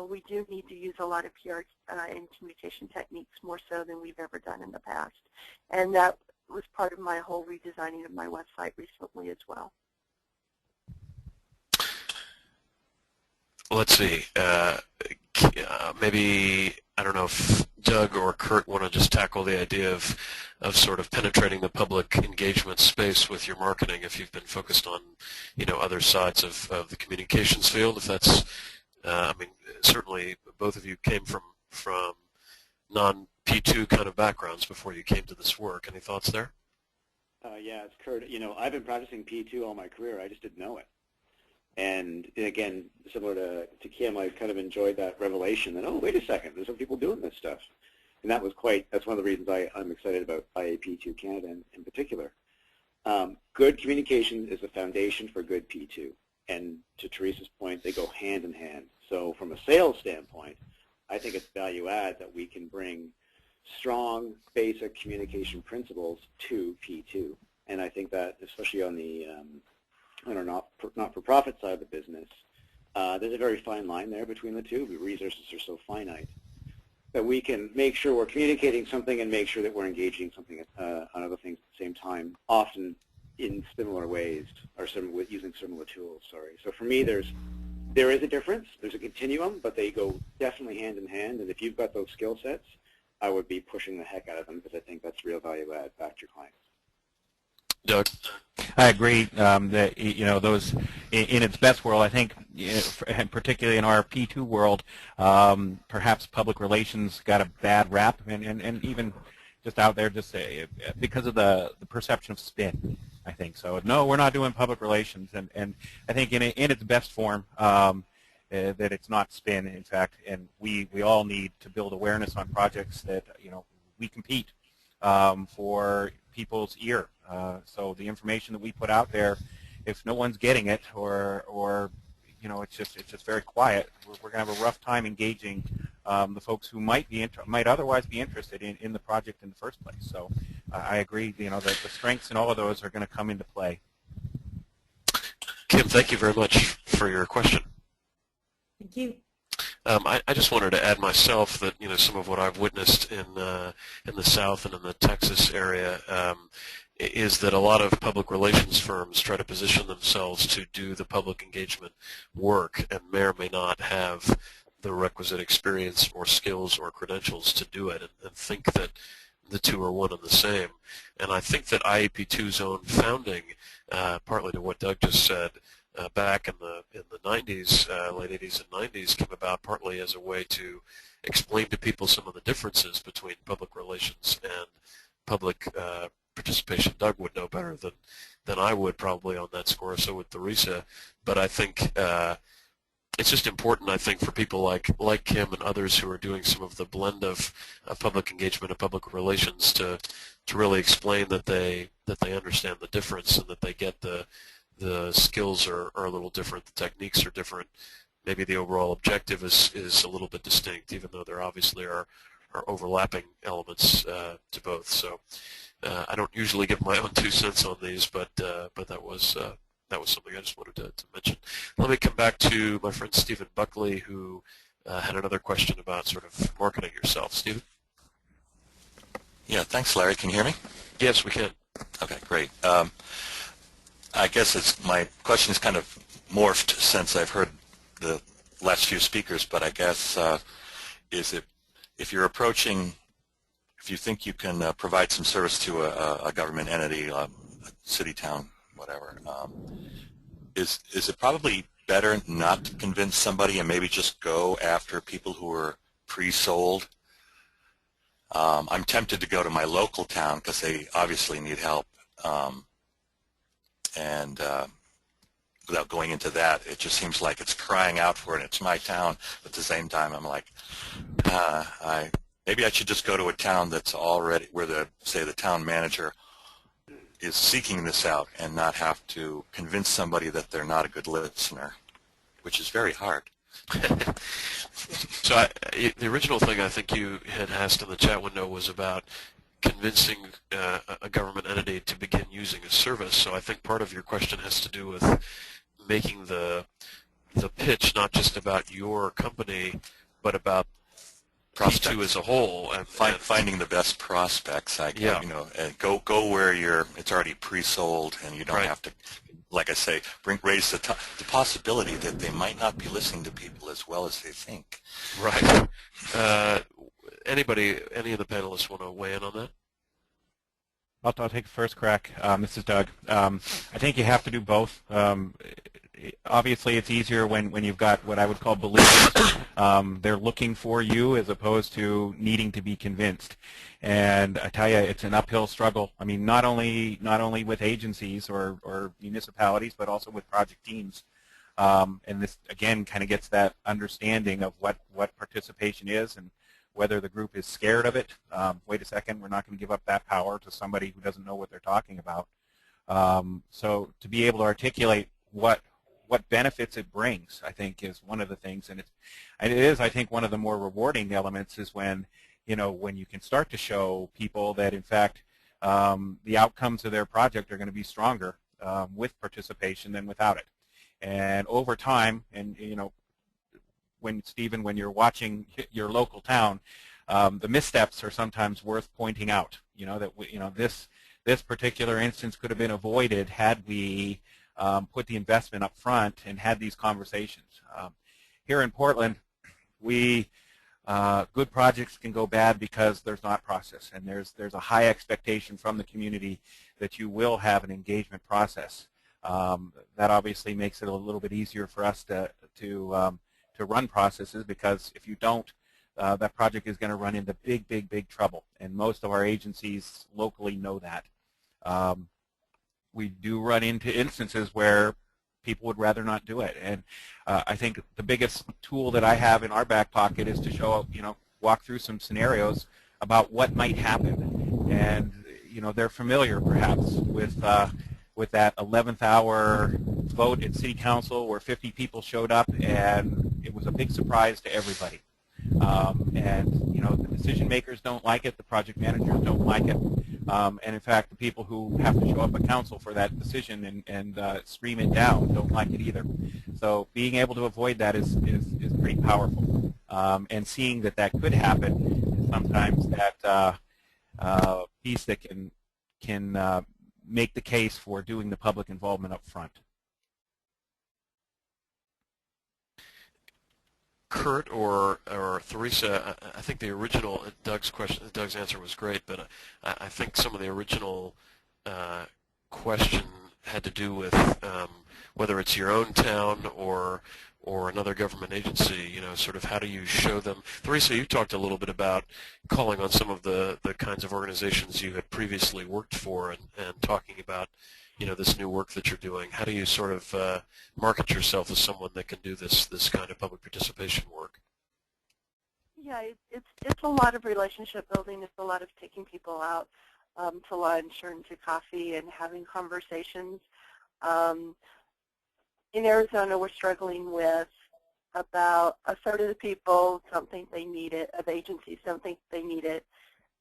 we do need to use a lot of PR and communication techniques more so than we've ever done in the past. And that was part of my whole redesigning of my website recently as well. Let's see. Maybe, I don't know if Doug or Kurt want to just tackle the idea of sort of penetrating the public engagement space with your marketing if you've been focused on, other sides of the communications field. If that's, I mean, certainly both of you came from non-P2 kind of backgrounds before you came to this work. Any thoughts there? Yeah, it's Kurt. I've been practicing P2 all my career. I just didn't know it. And again, similar to Kim, I kind of enjoyed that revelation that, oh, wait a second, there's some people doing this stuff. And that's one of the reasons I'm excited about IAP2 Canada in particular. Good communication is the foundation for good P2. And to Theresa's point, they go hand in hand. So from a sales standpoint, I think it's value add that we can bring strong basic communication principles to P2. And I think that especially on the not-for-profit side of the business, there's a very fine line there between the two. The resources are so finite. that we can make sure we're communicating something and make sure that we're engaging something on other things at the same time, often in similar ways or using similar tools. So for me, there is a difference. There's a continuum, but they go definitely hand in hand. And if you've got those skill sets, I would be pushing the heck out of them because I think that's real value add back to your clients. Doug? I agree that those in its best world, I think, and particularly in our P2 world, perhaps public relations got a bad rap, and even just out there, just because of the perception of spin, I think. So no, we're not doing public relations, and I think in its best form that it's not spin, in fact, and we all need to build awareness on projects that we compete for people's ear. So the information that we put out there, if no one's getting it, or it's just very quiet, we're going to have a rough time engaging the folks who might otherwise be interested in the project in the first place. So I agree. The strengths in all of those are going to come into play. Kim, thank you very much for your question. Thank you. I just wanted to add myself that some of what I've witnessed in the South and in the Texas area is that a lot of public relations firms try to position themselves to do the public engagement work and may or may not have the requisite experience or skills or credentials to do it, and think that the two are one and the same. And I think that IAP2's own founding, partly to what Doug just said, back in the 90s, late 80s and 90s, came about partly as a way to explain to people some of the differences between public relations and public participation. Doug would know better than I would probably on that score, so would Theresa. But I think it's just important, I think, for people like Kim and others who are doing some of the blend of public engagement and public relations to really explain that they understand the difference and that they get the skills are a little different, the techniques are different, maybe the overall objective is a little bit distinct, even though there obviously are overlapping elements to both. So I don't usually give my own 2 cents on these, but that was something I just wanted to mention. Let me come back to my friend Stephen Buckley, who had another question about sort of marketing yourself. Stephen? Yeah, thanks, Larry. Can you hear me? Yes, we can. Okay, great. I guess my question is kind of morphed since I've heard the last few speakers, but I guess if you think you can provide some service to a government entity, a city, town, whatever, is it probably better not to convince somebody and maybe just go after people who are pre-sold? I'm tempted to go to my local town because they obviously need help. And without going into that, it just seems like it's crying out for it. It's my town, but at the same time, I'm like, maybe I should just go to a town that's already where say the town manager is seeking this out and not have to convince somebody that they're not a good listener, which is very hard. So the original thing I think you had asked in the chat window was about convincing a government entity to begin using a service. So I think part of your question has to do with making the pitch not just about your company, but about P2 as a whole, and finding the best prospects. And go where it's already pre-sold, and you don't have to, like I say, raise the possibility that they might not be listening to people as well as they think. Right. Any of the panelists want to weigh in on that? I'll take the first crack. This is Doug. I think you have to do both. Obviously, it's easier when you've got what I would call believers. They're looking for you as opposed to needing to be convinced. And I tell you, it's an uphill struggle. I mean, not only with agencies or municipalities, but also with project teams. And this, again, kind of gets that understanding of what participation is and whether the group is scared of it. Wait a second, we're not going to give up that power to somebody who doesn't know what they're talking about. So to be able to articulate what benefits it brings, I think, is one of the things, and it is, I think, one of the more rewarding elements is when you can start to show people that, in fact, the outcomes of their project are going to be stronger with participation than without it. And over time, and Stephen, when you're watching your local town, the missteps are sometimes worth pointing out. That this particular instance could have been avoided had we put the investment up front and had these conversations. Here in Portland, good projects can go bad because there's not process, and there's a high expectation from the community that you will have an engagement process. That obviously makes it a little bit easier for us to run processes, because if you don't, that project is going to run into big trouble, and most of our agencies locally know that. We do run into instances where people would rather not do it, and I think the biggest tool that I have in our back pocket is to show, walk through some scenarios about what might happen, and they're familiar perhaps with that 11th hour vote at City Council where 50 people showed up, and it was a big surprise to everybody. The decision makers don't like it, the project managers don't like it, and in fact the people who have to show up at council for that decision and scream it down don't like it either. So being able to avoid that is pretty powerful, and seeing that could happen is sometimes that piece that can make the case for doing the public involvement up front. Kurt or Theresa, I think the original Doug's answer was great, but I think some of the original question had to do with whether it's your own town or another government agency. Sort of how do you show them? Theresa, you talked a little bit about calling on some of the kinds of organizations you had previously worked for and talking about this new work that you're doing. How do you sort of market yourself as someone that can do this kind of public participation work? Yeah, it's a lot of relationship building. It's a lot of taking people out to lunch or into coffee and having conversations. In Arizona, we're struggling with about a third of the people don't think they need it, of agencies don't think they need it.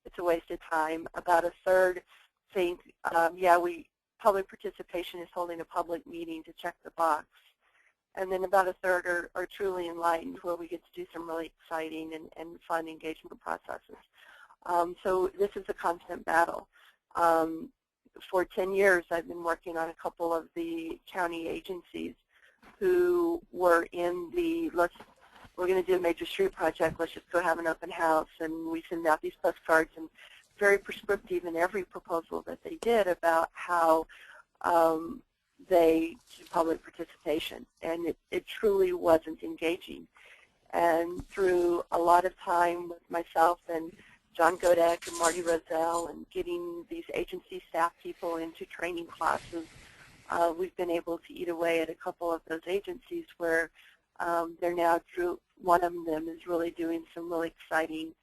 It's a waste of time. About a third think, public participation is holding a public meeting to check the box. And then about a third are truly enlightened, where we get to do some really exciting and fun engagement processes. So this is a constant battle. For 10 years, I've been working on a couple of the county agencies who were in the, we're going to do a major street project, let's just go have an open house, and we send out these postcards, and very prescriptive in every proposal that they did about how they do public participation, and it truly wasn't engaging. And through a lot of time with myself and John Godek and Marty Roselle and getting these agency staff people into training classes, we've been able to eat away at a couple of those agencies where they're now, one of them is really doing some really exciting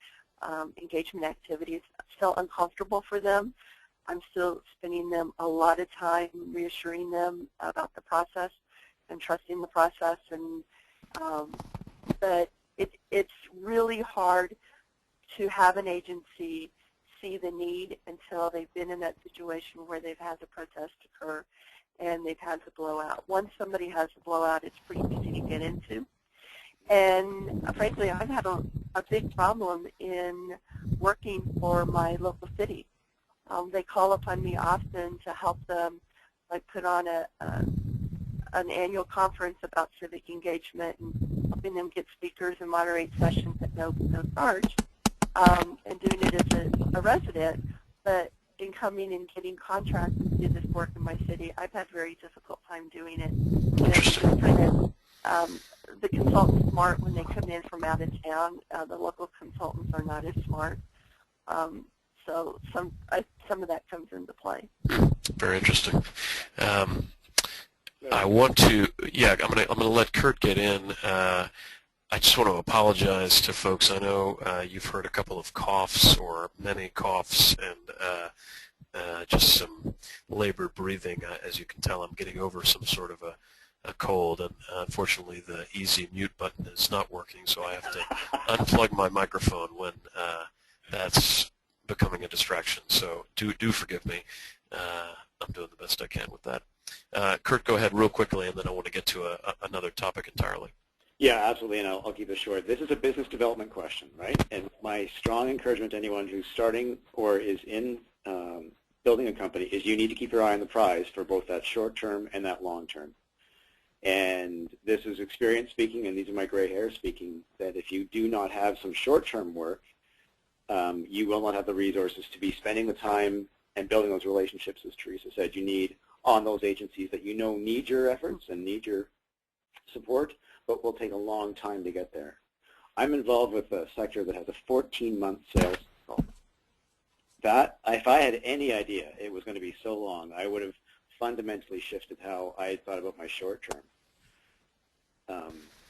engagement activities. Still uncomfortable for them. I'm still spending them a lot of time reassuring them about the process and trusting the process, and but it's really hard to have an agency see the need until they've been in that situation where they've had the protest occur and they've had the blowout. Once somebody has the blowout, it's pretty easy to get into. And frankly, I've had a big problem in working for my local city. They call upon me often to help them, like put on an annual conference about civic engagement and helping them get speakers and moderate sessions at no charge, and doing it as a resident. But in coming and getting contracts to do this work in my city, I've had a very difficult time doing it. And the consultants smart when they come in from out of town. The local consultants are not as smart. So some of that comes into play. Very interesting. I want to, I'm gonna let Kurt get in. I just want to apologize to folks. I know you've heard a couple of coughs or many coughs and just some labored breathing. As you can tell, I'm getting over some sort of a cold, and unfortunately the easy mute button is not working, so I have to unplug my microphone when that's becoming a distraction. So do forgive me. I'm doing the best I can with that. Kurt, go ahead real quickly, and then I want to get to another topic entirely. Yeah, absolutely, and I'll keep this short. This is a business development question, right? And my strong encouragement to anyone who's starting or is in building a company is you need to keep your eye on the prize for both that short term and that long term. And this is experience speaking, and these are my gray hairs speaking, that if you do not have some short-term work, you will not have the resources to be spending the time and building those relationships, as Theresa said, you need on those agencies that you know need your efforts and need your support, but will take a long time to get there. I'm involved with a sector that has a 14-month sales cycle. That, if I had any idea it was going to be so long, I would have fundamentally shifted how I had thought about my short term,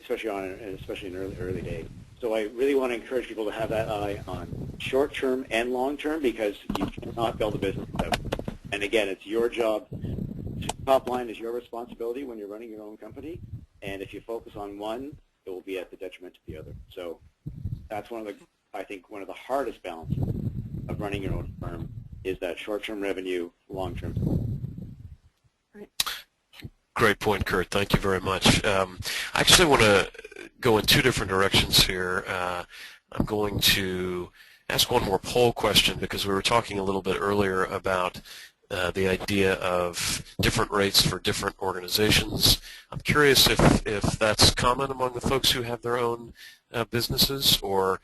especially in early days. So I really want to encourage people to have that eye on short term and long term, because you cannot build a business without it. And again, it's your job. Top line is your responsibility when you're running your own company, and if you focus on one, it will be at the detriment of the other. So that's I think one of the hardest balances of running your own firm is that short-term revenue, long-term. Great point, Kurt. Thank you very much. I actually want to go in two different directions here. I'm going to ask one more poll question, because we were talking a little bit earlier about the idea of different rates for different organizations. I'm curious if that's common among the folks who have their own businesses, or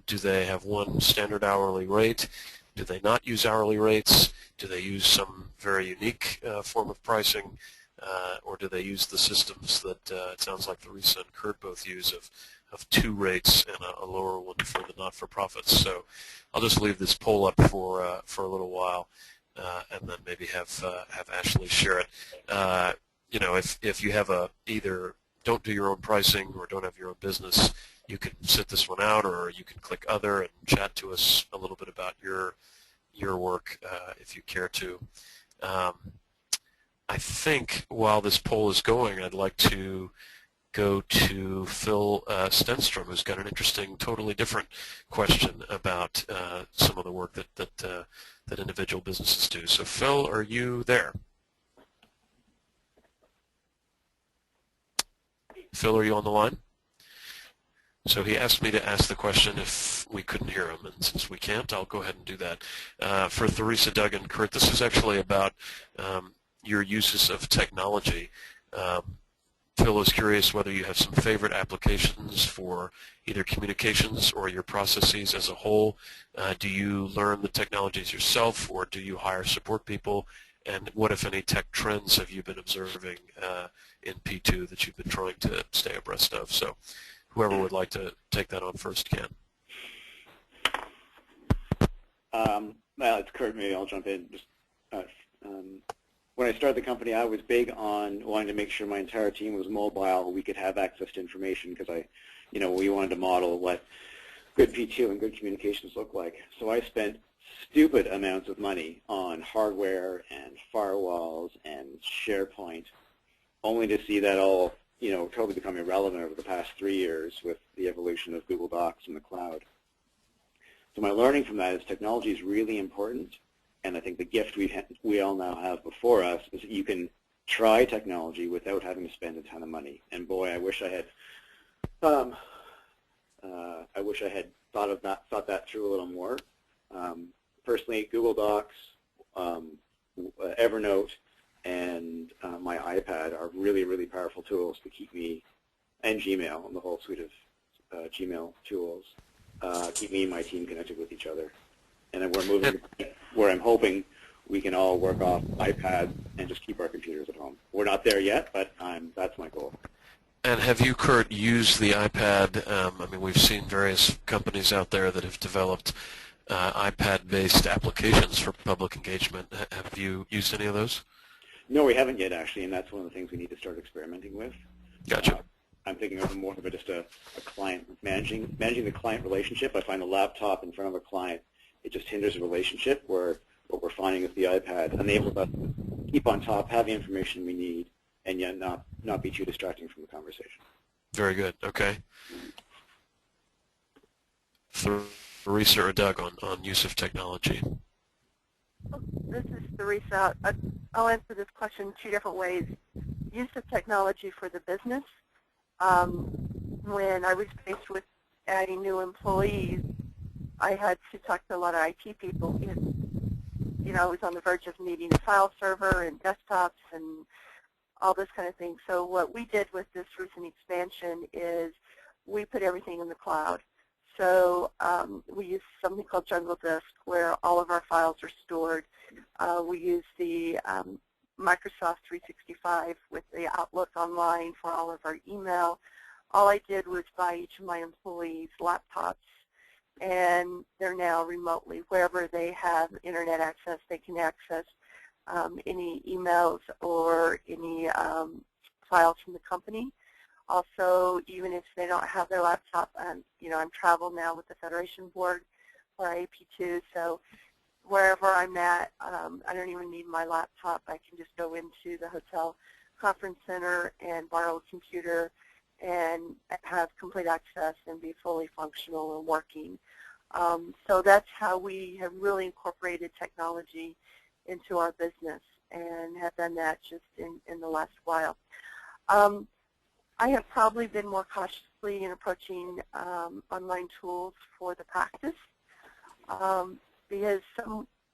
do they have one standard hourly rate? Do they not use hourly rates? Do they use some very unique form of pricing? Or do they use the systems that it sounds like Theresa and Kurt both use of two rates and a lower one for the not-for-profits? So I'll just leave this poll up for a little while, and then maybe have Ashley share it. If you have either don't do your own pricing or don't have your own business, you can sit this one out, or you can click other and chat to us a little bit about your work if you care to. I think while this poll is going, I'd like to go to Phil Stenstrom, who's got an interesting, totally different question about some of the work that individual businesses do. So Phil, are you there? Phil, are you on the line? So he asked me to ask the question if we couldn't hear him, and since we can't, I'll go ahead and do that. For Theresa, Doug, and Kurt, this is actually about your uses of technology. Phil was curious whether you have some favorite applications for either communications or your processes as a whole. Do you learn the technologies yourself, or do you hire support people? And what, if any, tech trends have you been observing in P2 that you've been trying to stay abreast of? So whoever would like to take that on first can. Well, it's Kurt. Maybe I'll jump in. When I started the company, I was big on wanting to make sure my entire team was mobile. We could have access to information, because we wanted to model what good P2 and good communications look like. So I spent stupid amounts of money on hardware and firewalls and SharePoint, only to see that all totally become irrelevant over the past 3 years with the evolution of Google Docs and the cloud. So my learning from that is technology is really important. And I think the gift we all now have before us is that you can try technology without having to spend a ton of money. And boy, I wish I had thought that through a little more. Personally, Google Docs, Evernote, and my iPad are really, really powerful tools to keep me, and Gmail and the whole suite of Gmail tools, keep me and my team connected with each other. And then we're moving where I'm hoping we can all work off iPads and just keep our computers at home. We're not there yet, but that's my goal. And have you, Kurt, used the iPad? I mean, we've seen various companies out there that have developed iPad-based applications for public engagement. Have you used any of those? No, we haven't yet, actually, and that's one of the things we need to start experimenting with. Gotcha. I'm thinking of more of just a client, managing the client relationship. I find a laptop in front of a client, it just hinders a relationship, where what we're finding with the iPad enables us to keep on top, have the information we need, and yet not be too distracting from the conversation. Very good. Okay. Theresa or Doug on use of technology. This is Theresa. I'll answer this question two different ways. Use of technology for the business. When I was faced with adding new employees, I had to talk to a lot of IT people. I was on the verge of needing a file server and desktops and all this kind of thing. So what we did with this recent expansion is we put everything in the cloud. So we use something called Jungle Disk, where all of our files are stored. We use the Microsoft 365 with the Outlook Online for all of our email. All I did was buy each of my employees laptops, and they're now remotely. Wherever they have internet access, they can access any emails or any files from the company. Also, even if they don't have their laptop, I'm travel now with the Federation Board for IAP2, so wherever I'm at, I don't even need my laptop. I can just go into the hotel conference center and borrow a computer and have complete access and be fully functional and working. So that's how we have really incorporated technology into our business and have done that just in the last while. I have probably been more cautiously in approaching online tools for the practice because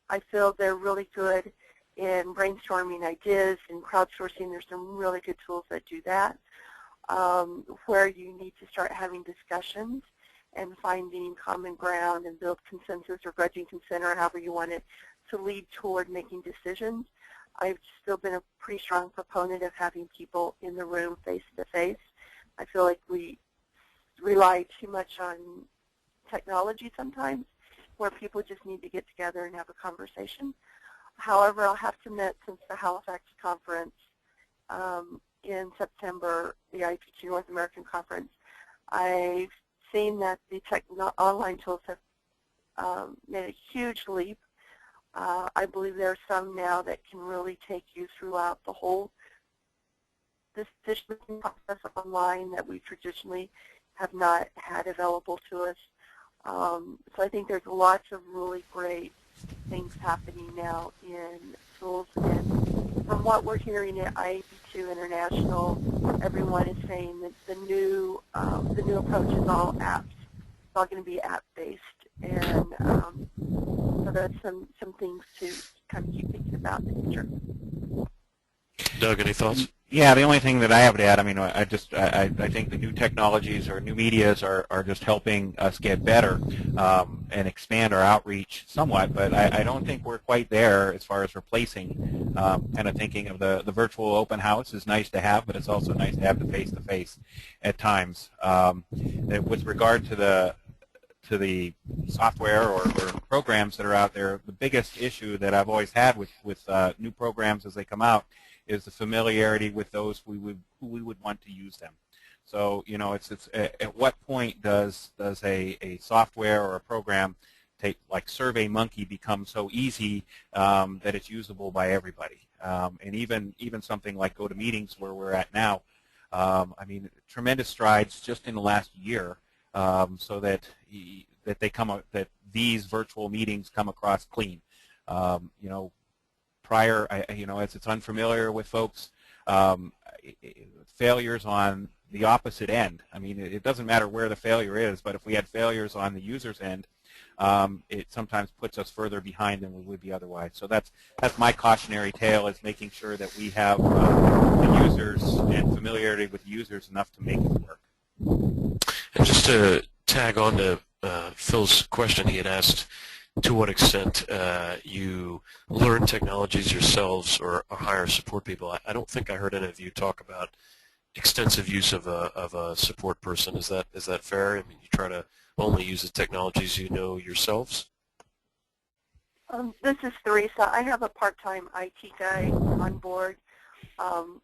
I feel they're really good in brainstorming ideas and crowdsourcing. There's some really good tools that do that, where you need to start having discussions and finding common ground and build consensus or grudging consent or however you want it to lead toward making decisions. I've still been a pretty strong proponent of having people in the room face-to-face. I feel like we rely too much on technology sometimes, where people just need to get together and have a conversation. However, I'll have to admit, since the Halifax conference in September, the IAP2 North American Conference, I've seen that the online tools have made a huge leap. I believe there are some now that can really take you throughout the whole decision process online that we traditionally have not had available to us. So I think there's lots of really great things happening now in tools. And from what we're hearing at IAP2 International, everyone is saying that the new approach is all apps. It's all going to be app-based. And so that's some things to kind of keep thinking about in the future. Doug, any thoughts? Yeah, the only thing that I have to add, I mean, I think the new technologies or new medias are just helping us get better and expand our outreach somewhat, but I don't think we're quite there as far as replacing kind of thinking of the virtual open house is nice to have, but it's also nice to have the face-to-face at times. With regard to the software or programs that are out there, the biggest issue that I've always had with new programs as they come out is the familiarity with those who we would want to use them. So, it's at what point does a software or a program like SurveyMonkey become so easy that it's usable by everybody? And even something like GoToMeetings, where we're at now, I mean, tremendous strides just in the last year, so that that these virtual meetings come across clean. Prior, as it's unfamiliar with folks, failures on the opposite end. I mean, it doesn't matter where the failure is, but if we had failures on the user's end, it sometimes puts us further behind than we would be otherwise. So that's my cautionary tale, is making sure that we have the users and familiarity with users enough to make it work. And just to tag on to Phil's question, he had asked to what extent you learn technologies yourselves or hire support people. I don't think I heard any of you talk about extensive use of a support person. Is that fair? I mean, you try to only use the technologies you know yourselves? This is Theresa. I have a part-time IT guy on board.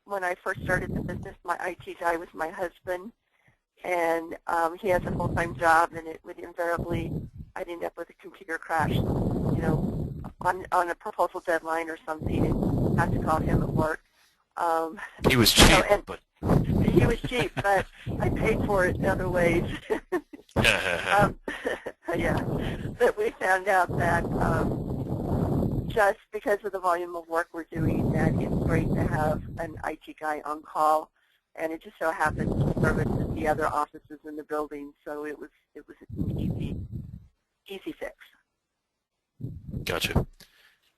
When I first started the business, my IT guy was my husband, and he has a full-time job, and it would invariably, I'd end up with a computer crash, on a proposal deadline or something, and have to call him at work. He was cheap, but he was cheap, but I paid for it in other ways. Yeah, but we found out that just because of the volume of work we're doing, that it's great to have an IT guy on call and it just so happened to service the other offices in the building, so it was an easy fix. Gotcha.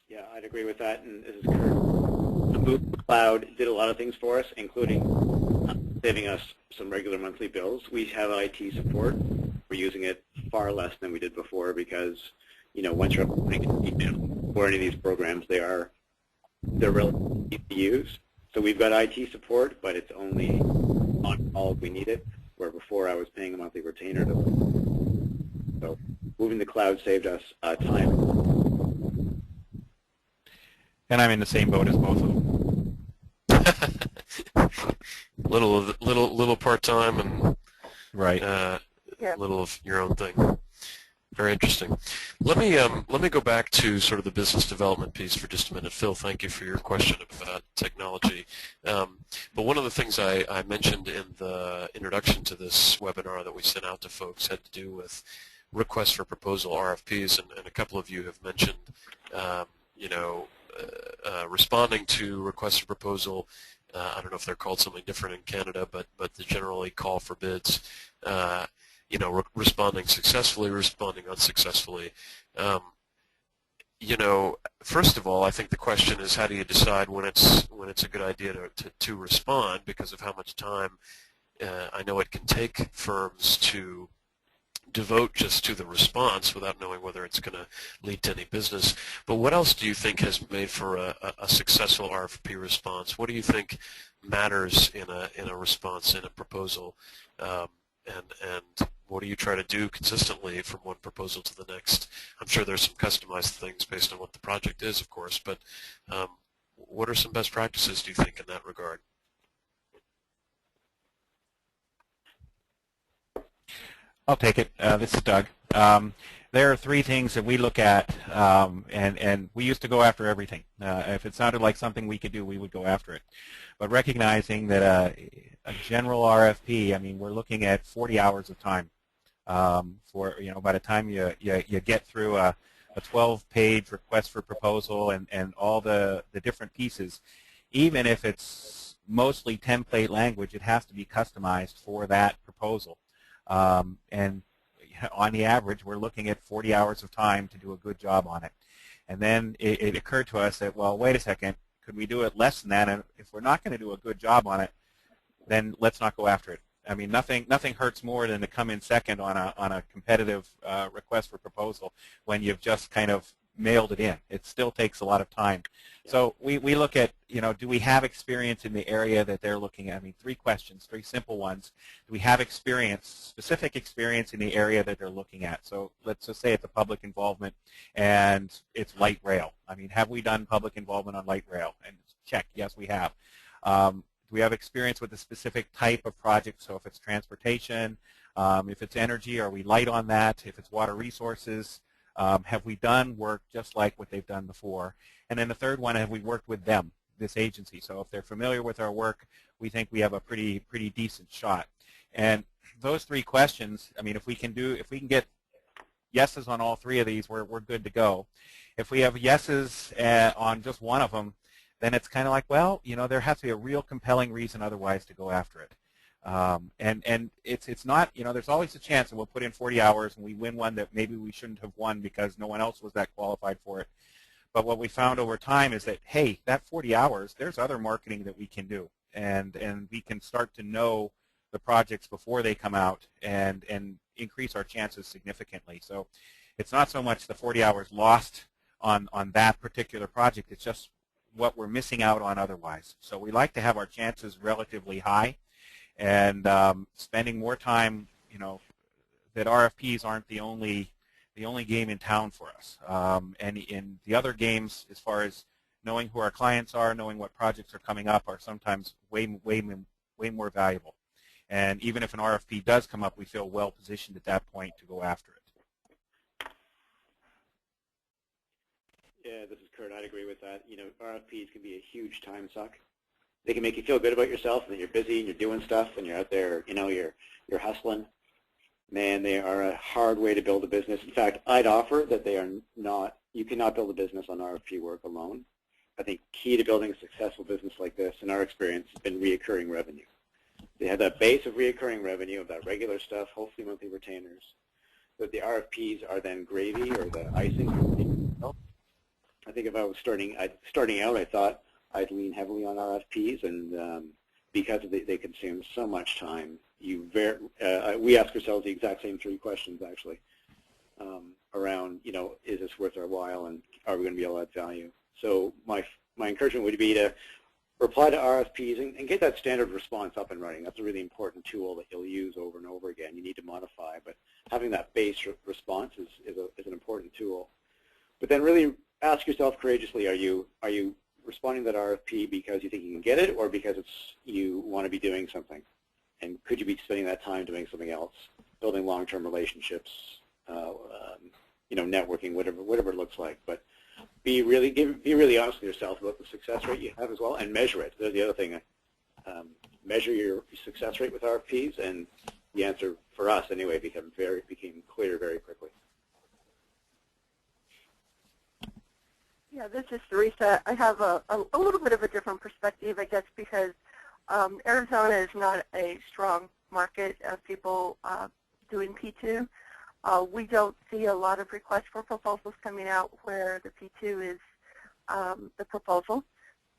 Yeah, I'd agree with that, and this is Kurt. The move to the cloud did a lot of things for us, including saving us some regular monthly bills. We have IT support. We're using it far less than we did before because, once you're uploading an email or any of these programs, they're relatively easy to use. So we've got IT support, but it's only on call if we need it, where before I was paying a monthly retainer to. So moving to the cloud saved us time. And I'm in the same boat as both of them. little part-time and right. Little of your own thing. Very interesting. Let me go back to sort of the business development piece for just a minute. Phil, thank you for your question about technology. But one of the things I mentioned in the introduction to this webinar that we sent out to folks had to do with requests for proposal, RFPs, and a couple of you have mentioned, responding to requests for proposal. I don't know if they're called something different in Canada, but they generally call for bids. Responding successfully, responding unsuccessfully. First of all, I think the question is how do you decide when it's a good idea to respond because of how much time I know it can take firms to devote just to the response without knowing whether it's going to lead to any business. But what else do you think has made for a successful RFP response? What do you think matters in a response, in a proposal? And what do you try to do consistently from one proposal to the next? I'm sure there's some customized things based on what the project is, of course, but what are some best practices, do you think, in that regard? I'll take it. This is Doug. There are three things that we look at, and we used to go after everything. If it sounded like something we could do, we would go after it. But recognizing that a general RFP, I mean, we're looking at 40 hours of time for, by the time you get through a 12-page request for proposal and all the different pieces, even if it's mostly template language, it has to be customized for that proposal. And on the average, we're looking at 40 hours of time to do a good job on it. And then it occurred to us that, well, wait a second, could we do it less than that? And if we're not going to do a good job on it, then let's not go after it. I mean, nothing hurts more than to come in second on a competitive request for proposal when you've just kind of mailed it in. It still takes a lot of time. So we look at, do we have experience in the area that they're looking at? I mean, three questions, three simple ones. Do we have experience, specific experience in the area that they're looking at? So let's just say it's a public involvement and it's light rail. I mean, have we done public involvement on light rail? And check, yes, we have. Do we have experience with a specific type of project? So if it's transportation, if it's energy, are we light on that? If it's water resources, have we done work just like what they've done before? And then the third one, have we worked with them, this agency? So if they're familiar with our work, we think we have a pretty decent shot. And those three questions, I mean, if we can get yeses on all three of these, we're good to go. If we have yeses on just one of them, then it's kind of like, well, there has to be a real compelling reason otherwise to go after it. And it's not, there's always a chance that we'll put in 40 hours and we win one that maybe we shouldn't have won because no one else was that qualified for it. But what we found over time is that, hey, that 40 hours, there's other marketing that we can do. And we can start to know the projects before they come out and increase our chances significantly. So it's not so much the 40 hours lost on that particular project, it's just what we're missing out on otherwise. So we like to have our chances relatively high. And spending more time, that RFPs aren't the only game in town for us. And in the other games, as far as knowing who our clients are, knowing what projects are coming up, are sometimes way more valuable. And even if an RFP does come up, we feel well positioned at that point to go after it. Yeah, this is Kurt. I'd agree with that. RFPs can be a huge time suck. They can make you feel good about yourself and that you're busy and you're doing stuff and you're out there, you're hustling. Man, they are a hard way to build a business. In fact, I'd offer that you cannot build a business on RFP work alone. I think key to building a successful business like this, in our experience, has been reoccurring revenue. they have that base of reoccurring revenue, of that regular stuff, hopefully monthly retainers, that the RFPs are then gravy or the icing. I think if I was starting out, I thought I'd lean heavily on RFPs, and because they consume so much time, we ask ourselves the exact same 3 questions actually around, is this worth our while, and are we going to be able to add value? So my encouragement would be to reply to RFPs and get that standard response up and running. That's a really important tool that you'll use over and over again. You need to modify, but having that base response is an important tool. But then really ask yourself courageously, are you responding to that RFP because you think you can get it, or because you want to be doing something? And could you be spending that time doing something else, building long-term relationships, networking, whatever it looks like. But be really honest with yourself about the success rate you have as well, and measure it. That's the other thing. Measure your success rate with RFPs, and the answer for us anyway became clear very quickly. Yeah, this is Theresa. I have a little bit of a different perspective, I guess, because Arizona is not a strong market of people doing P2. We don't see a lot of requests for proposals coming out where the P2 is the proposal.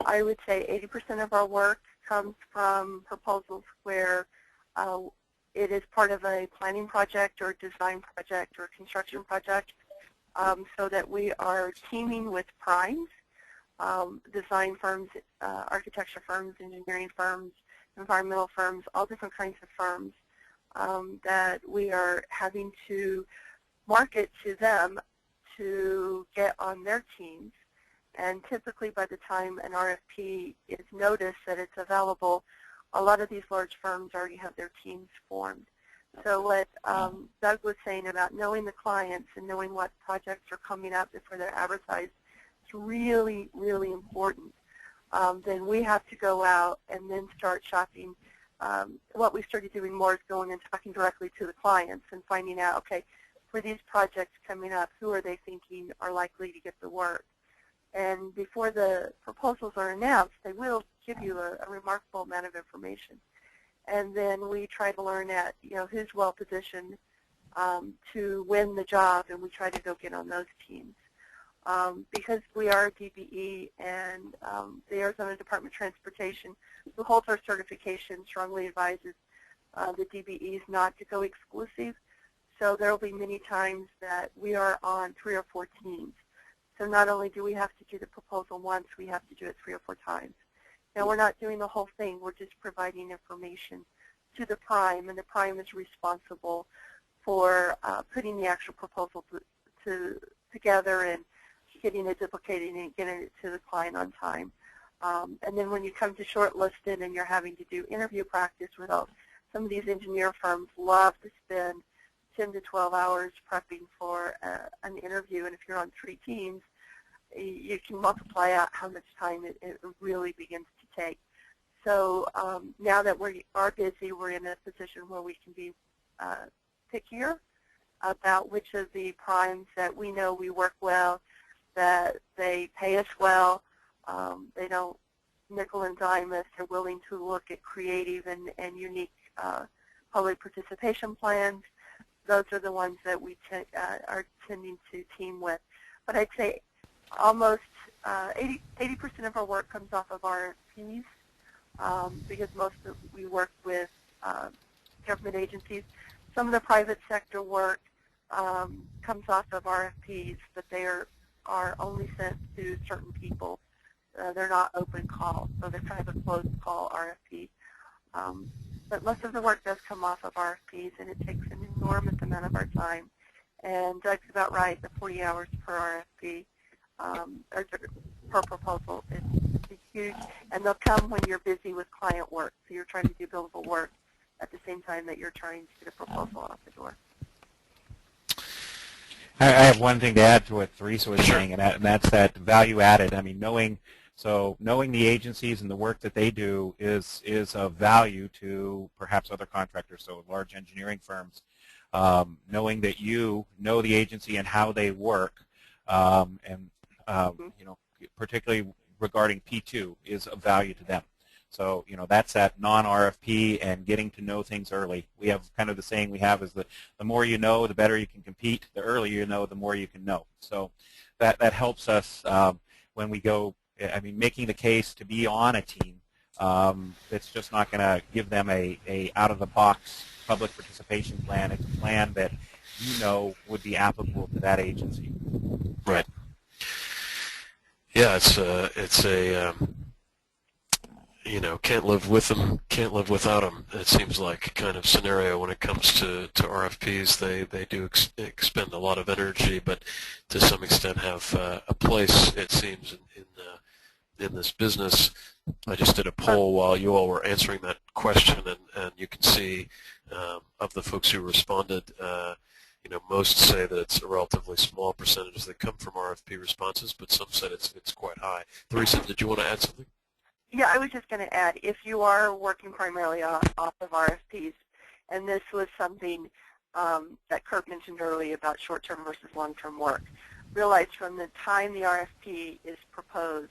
I would say 80% of our work comes from proposals where it is part of a planning project or design project or construction project, so that we are teaming with primes, design firms, architecture firms, engineering firms, environmental firms, all different kinds of firms that we are having to market to them to get on their teams. And typically by the time an RFP is noticed that it's available, a lot of these large firms already have their teams formed. So what Doug was saying about knowing the clients and knowing what projects are coming up before they're advertised is really, really important. Then we have to go out and then start shopping. What we started doing more is going and talking directly to the clients and finding out, okay, for these projects coming up, who are they thinking are likely to get the work? And before the proposals are announced, they will give you a remarkable amount of information. And then we try to learn at, who's well positioned to win the job, and we try to go get on those teams. Because we are a DBE, and the Arizona Department of Transportation, who holds our certification, strongly advises the DBEs not to go exclusive. So there will be many times that we are on 3 or 4 teams. So not only do we have to do the proposal once, we have to do it 3 or 4 times. Now, we're not doing the whole thing. We're just providing information to the prime, and the prime is responsible for putting the actual proposal together and getting it duplicated and getting it to the client on time. And then when you come to shortlisted and you're having to do interview practice with some of these engineer firms love to spend 10 to 12 hours prepping for an interview, and if you're on 3 teams, you can multiply out how much time it really begins to take. So now that we are busy, we're in a position where we can be pickier about which of the primes that we know we work well, that they pay us well, they don't nickel and dime us, they're willing to look at creative and unique public participation plans. Those are the ones that we are tending to team with. But I'd say almost 80% of our work comes off of RFPs because we work with government agencies. Some of the private sector work comes off of RFPs, but they are only sent to certain people. They're not open call, so they're kind of a closed call RFP. But most of the work does come off of RFPs, and it takes an enormous amount of our time. And Doug's about right, the 40 hours per RFP, or per proposal is huge. And they'll come when you're busy with client work. So you're trying to do billable work at the same time that you're trying to get a proposal off the door. I have one thing to add to what Theresa was saying, and that's that value added. I mean, knowing the agencies and the work that they do is of value to perhaps other contractors, so large engineering firms. Knowing that you know the agency and how they work, and particularly regarding P2 is of value to them. So, that's that non-RFP and getting to know things early. We have kind of the saying we have is the more you know, the better you can compete. The earlier you know, the more you can know. So that helps us when we go, making the case to be on a team. It's just not going to give them a out-of-the-box public participation plan. It's a plan that would be applicable to that agency. Right. Yeah, it's a can't live with them, can't live without them. It seems like kind of scenario when it comes to RFPs. They do expend a lot of energy, but to some extent have a place, it seems, in this business. I just did a poll while you all were answering that question, and you can see of the folks who responded, most say that it's a relatively small percentage that come from RFP responses, but some said it's quite high. Theresa, did you want to add something? Yeah, I was just going to add, if you are working primarily off of RFPs, and this was something that Kurt mentioned earlier about short-term versus long-term work, realize from the time the RFP is proposed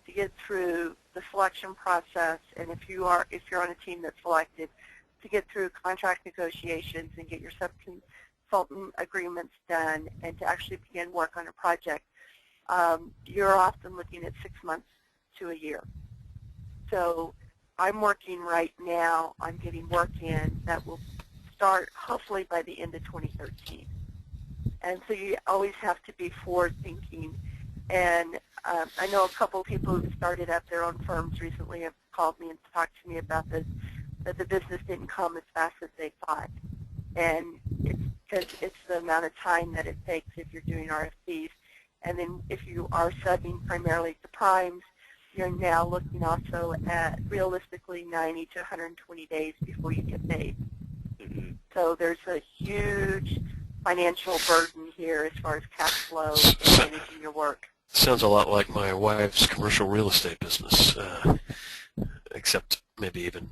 to get through the selection process, and if you're on a team that's selected, to get through contract negotiations and get your subconsultant agreements done, and to actually begin work on a project, you're often looking at 6 months to a year. So I'm working right now on getting work in that will start hopefully by the end of 2013. And so you always have to be forward-thinking. And I know a couple of people who started up their own firms recently have called me and talked to me about this, that the business didn't come as fast as they thought. And it's because it's the amount of time that it takes if you're doing RFPs. And then if you are subbing primarily to primes, you're now looking also at realistically 90 to 120 days before you get paid. Mm-hmm. So there's a huge financial burden here as far as cash flow and managing your work. Sounds a lot like my wife's commercial real estate business, except maybe even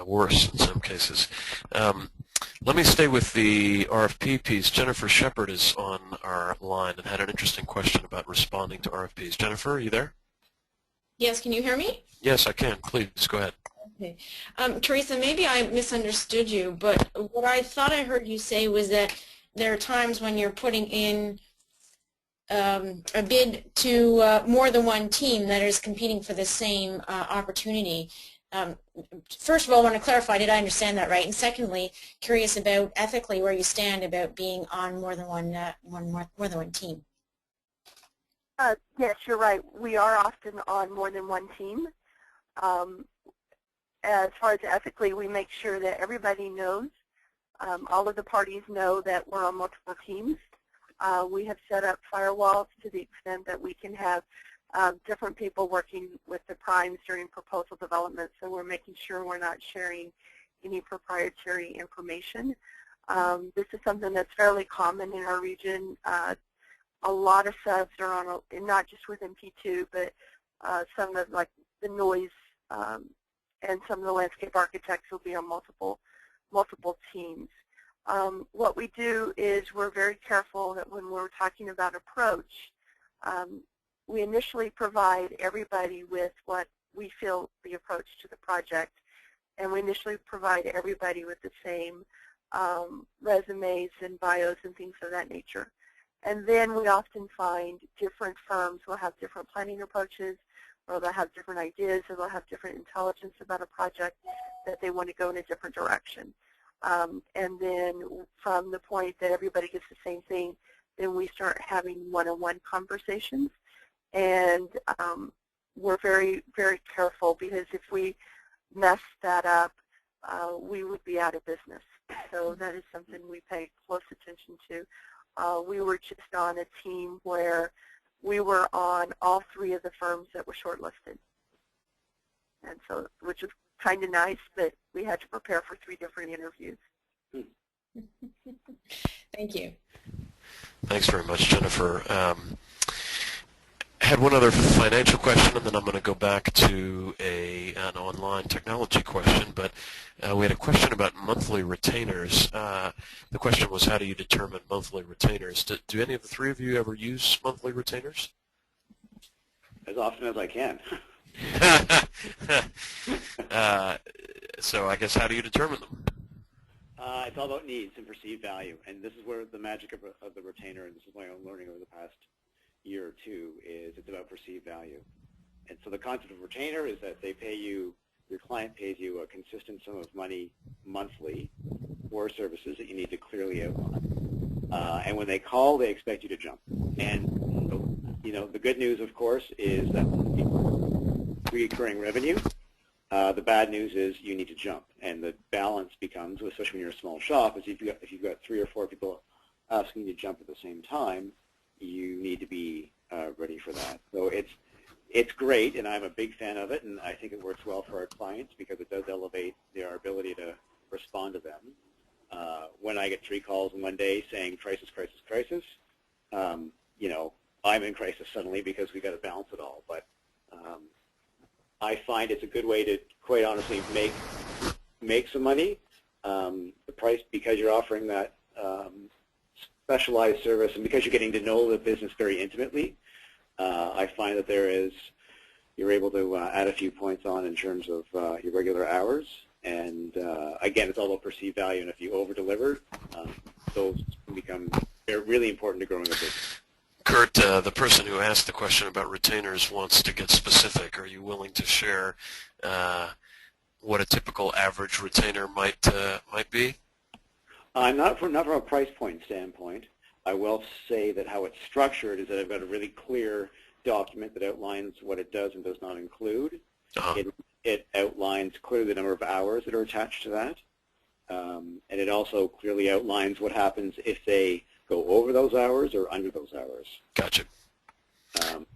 worse in some cases. Let me stay with the RFP piece. Jennifer Shepard is on our line and had an interesting question about responding to RFPs. Jennifer, are you there? Yes, can you hear me? Yes, I can. Please, go ahead. Okay. Theresa, maybe I misunderstood you, but what I thought I heard you say was that there are times when you're putting in a bid to more than one team that is competing for the same opportunity. First of all, I want to clarify, did I understand that right? And secondly, curious about ethically where you stand about being on more than one team. Yes, you're right. We are often on more than one team. As far as ethically, we make sure that everybody knows, all of the parties know that we're on multiple teams. We have set up firewalls to the extent that we can have different people working with the primes during proposal development, so we're making sure we're not sharing any proprietary information. This is something that's fairly common in our region. A lot of subs are on, not just within P2, but some of like the noise and some of the landscape architects will be on multiple teams. What we do is we're very careful that when we're talking about approach, we initially provide everybody with what we feel the approach to the project, and we initially provide everybody with the same resumes and bios and things of that nature. And then we often find different firms will have different planning approaches, or they'll have different ideas, or they'll have different intelligence about a project that they want to go in a different direction. And then from the point that everybody gets the same thing, then we start having one-on-one conversations. And we're very, very careful, because if we mess that up, we would be out of business. So that is something we pay close attention to. We were just on a team where we were on all three of the firms that were shortlisted. And so, which was kind of nice, but we had to prepare for 3 different interviews. Thank you. Thanks very much, Jennifer. Had one other financial question, and then I'm going to go back to an online technology question, but we had a question about monthly retainers. The question was, how do you determine monthly retainers? Do any of the 3 of you ever use monthly retainers? As often as I can. So I guess how do you determine them? It's all about needs and perceived value, and this is where the magic of the retainer, and this is my own learning over the past year or two, is it's about perceived value. And so the concept of retainer is that they pay you, your client pays you a consistent sum of money monthly for services that you need to clearly outline. And when they call, they expect you to jump. And you know, the good news, of course, is that recurring revenue. The bad news is you need to jump, and the balance becomes, especially when you're a small shop, is if you've got 3 or 4 people asking you to jump at the same time, you need to be ready for that. So it's great, and I'm a big fan of it, and I think it works well for our clients because it does elevate our ability to respond to them. When I get 3 calls in one day saying crisis, crisis, crisis, you know, I'm in crisis suddenly because we got to balance it all. But I find it's a good way to, quite honestly, make some money. The price, because you're offering that specialized service, and because you're getting to know the business very intimately, I find that you're able to add a few points on in terms of your regular hours. And again, it's all about perceived value. And if you over-deliver, those can become really important to growing a business. Kurt, the person who asked the question about retainers wants to get specific. Are you willing to share what a typical average retainer might be? Not from a price point standpoint. I will say that how it's structured is that I've got a really clear document that outlines what it does and does not include. It outlines clearly the number of hours that are attached to that. And it also clearly outlines what happens if they go over those hours or under those hours. Gotcha.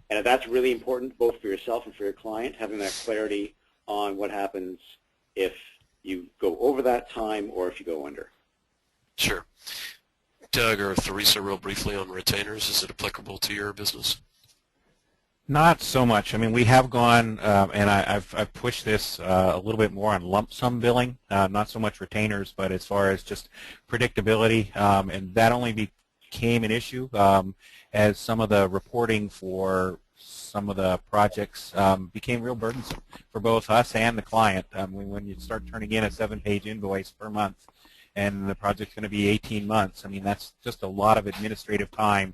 And that's really important both for yourself and for your client, having that clarity on what happens if you go over that time or if you go under. Sure. Doug or Theresa, real briefly on retainers, is it applicable to your business? Not so much. I mean, we have gone, and I've pushed this a little bit more on lump sum billing, not so much retainers, but as far as just predictability, and that only became an issue as some of the reporting for some of the projects became real burdensome for both us and the client. When you start turning in a 7-page invoice per month and the project's going to be 18 months, I mean, that's just a lot of administrative time.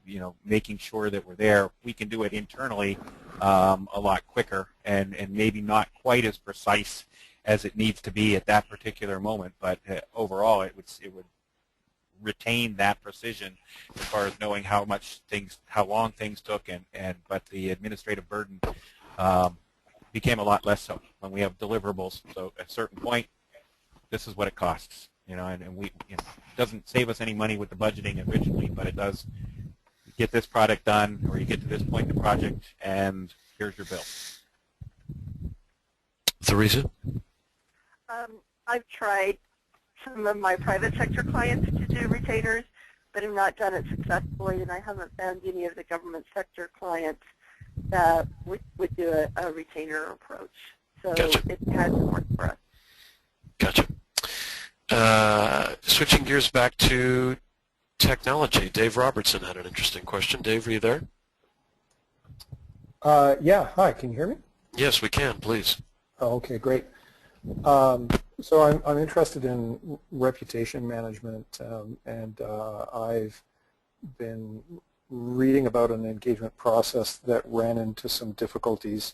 You know, making sure that we're there. We can do it internally a lot quicker and maybe not quite as precise as it needs to be at that particular moment, but overall it would retain that precision as far as knowing how long things took, but the administrative burden became a lot less so when we have deliverables. So at a certain point, this is what it costs. You know, and we, you know, it doesn't save us any money with the budgeting originally, but it does get this product done, or you get to this point in the project, and here's your bill. Theresa? I've tried some of my private sector clients to do retainers, but have not done it successfully, and I haven't found any of the government sector clients that would do a retainer approach. So Gotcha. It hasn't worked for us. Gotcha. Switching gears back to technology, Dave Robertson had an interesting question. Dave, are you there? Yeah, hi, can you hear me? Yes, we can, please. Oh, okay, great. So I'm interested in reputation management, and I've been reading about an engagement process that ran into some difficulties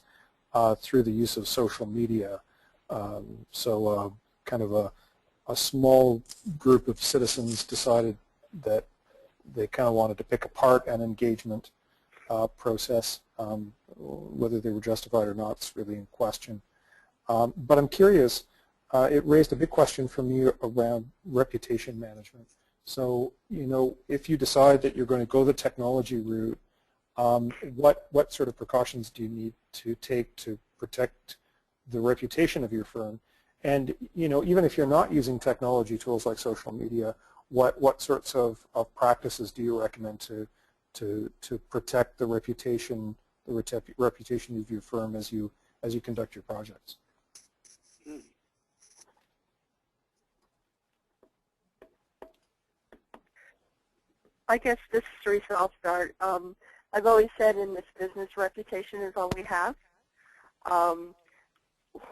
through the use of social media. Kind of a small group of citizens decided that they kind of wanted to pick apart an engagement process. Whether they were justified or not is really in question. But I'm curious, it raised a big question for me around reputation management. So, you know, if you decide that you're going to go the technology route, what sort of precautions do you need to take to protect the reputation of your firm? And, you know, even if you're not using technology tools like social media, what sorts of practices do you recommend to protect the reputation of your firm as you conduct your projects? I guess this is Theresa, I'll start. I've always said in this business, reputation is all we have.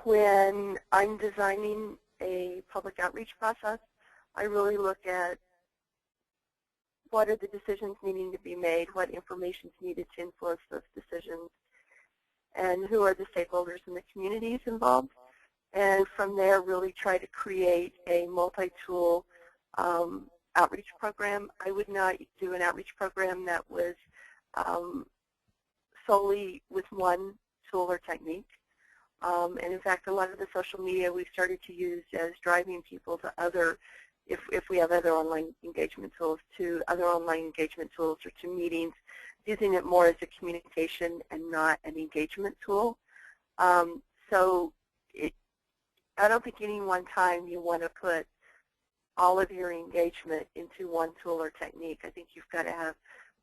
When I'm designing a public outreach process, I really look at what are the decisions needing to be made, what information is needed to influence those decisions, and who are the stakeholders in the communities involved. And from there, really try to create a multi-tool outreach program. I would not do an outreach program that was solely with one tool or technique. And in fact, a lot of the social media we've started to use as driving people to other, if we have other online engagement tools, to other online engagement tools or to meetings, using it more as a communication and not an engagement tool. So I don't think any one time you want to put all of your engagement into one tool or technique. I think you've got to have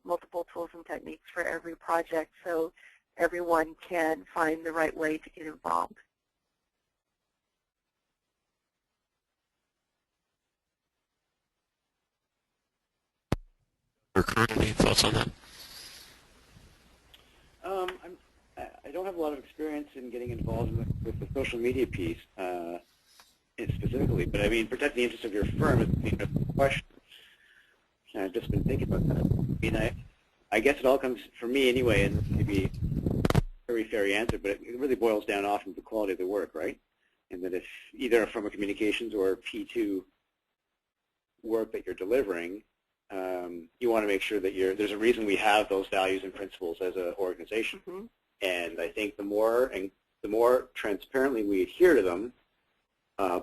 multiple tools and techniques for every project so everyone can find the right way to get involved. Kurt, any thoughts on that? I don't have a lot of experience in getting involved with the social media piece specifically, but I mean, protect the interests of your firm is a question. And I've just been thinking about that. I mean, I guess it all comes, for me anyway, and this may be a very fair answer, but it really boils down often to the quality of the work, right? And that if either from a communications or P2 work that you're delivering, you want to make sure that there's a reason we have those values and principles as an organization. Mm-hmm. And I think the more transparently we adhere to them,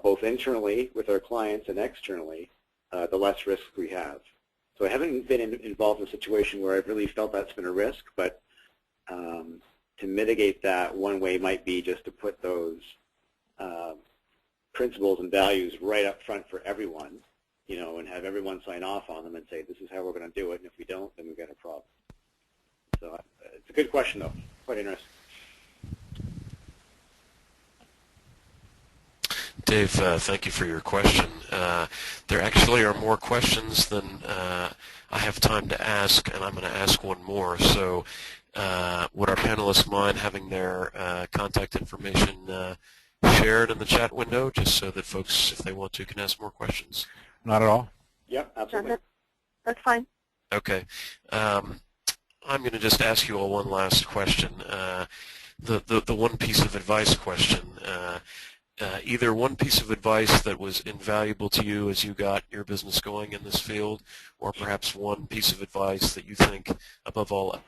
both internally with our clients and externally, the less risk we have. So I haven't been involved in a situation where I've really felt that's been a risk, but to mitigate that, one way might be just to put those principles and values right up front for everyone, you know, and have everyone sign off on them and say, this is how we're going to do it, and if we don't, then we've got a problem. So it's a good question, though. Quite interesting. Dave, thank you for your question. There actually are more questions than I have time to ask, and I'm going to ask one more. So would our panelists mind having their contact information shared in the chat window, just so that folks, if they want to, can ask more questions? Not at all. Yep, absolutely. That's fine. Okay. I'm going to just ask you all one last question. The one piece of advice question. Either one piece of advice that was invaluable to you as you got your business going in this field, or perhaps one piece of advice that you think, above all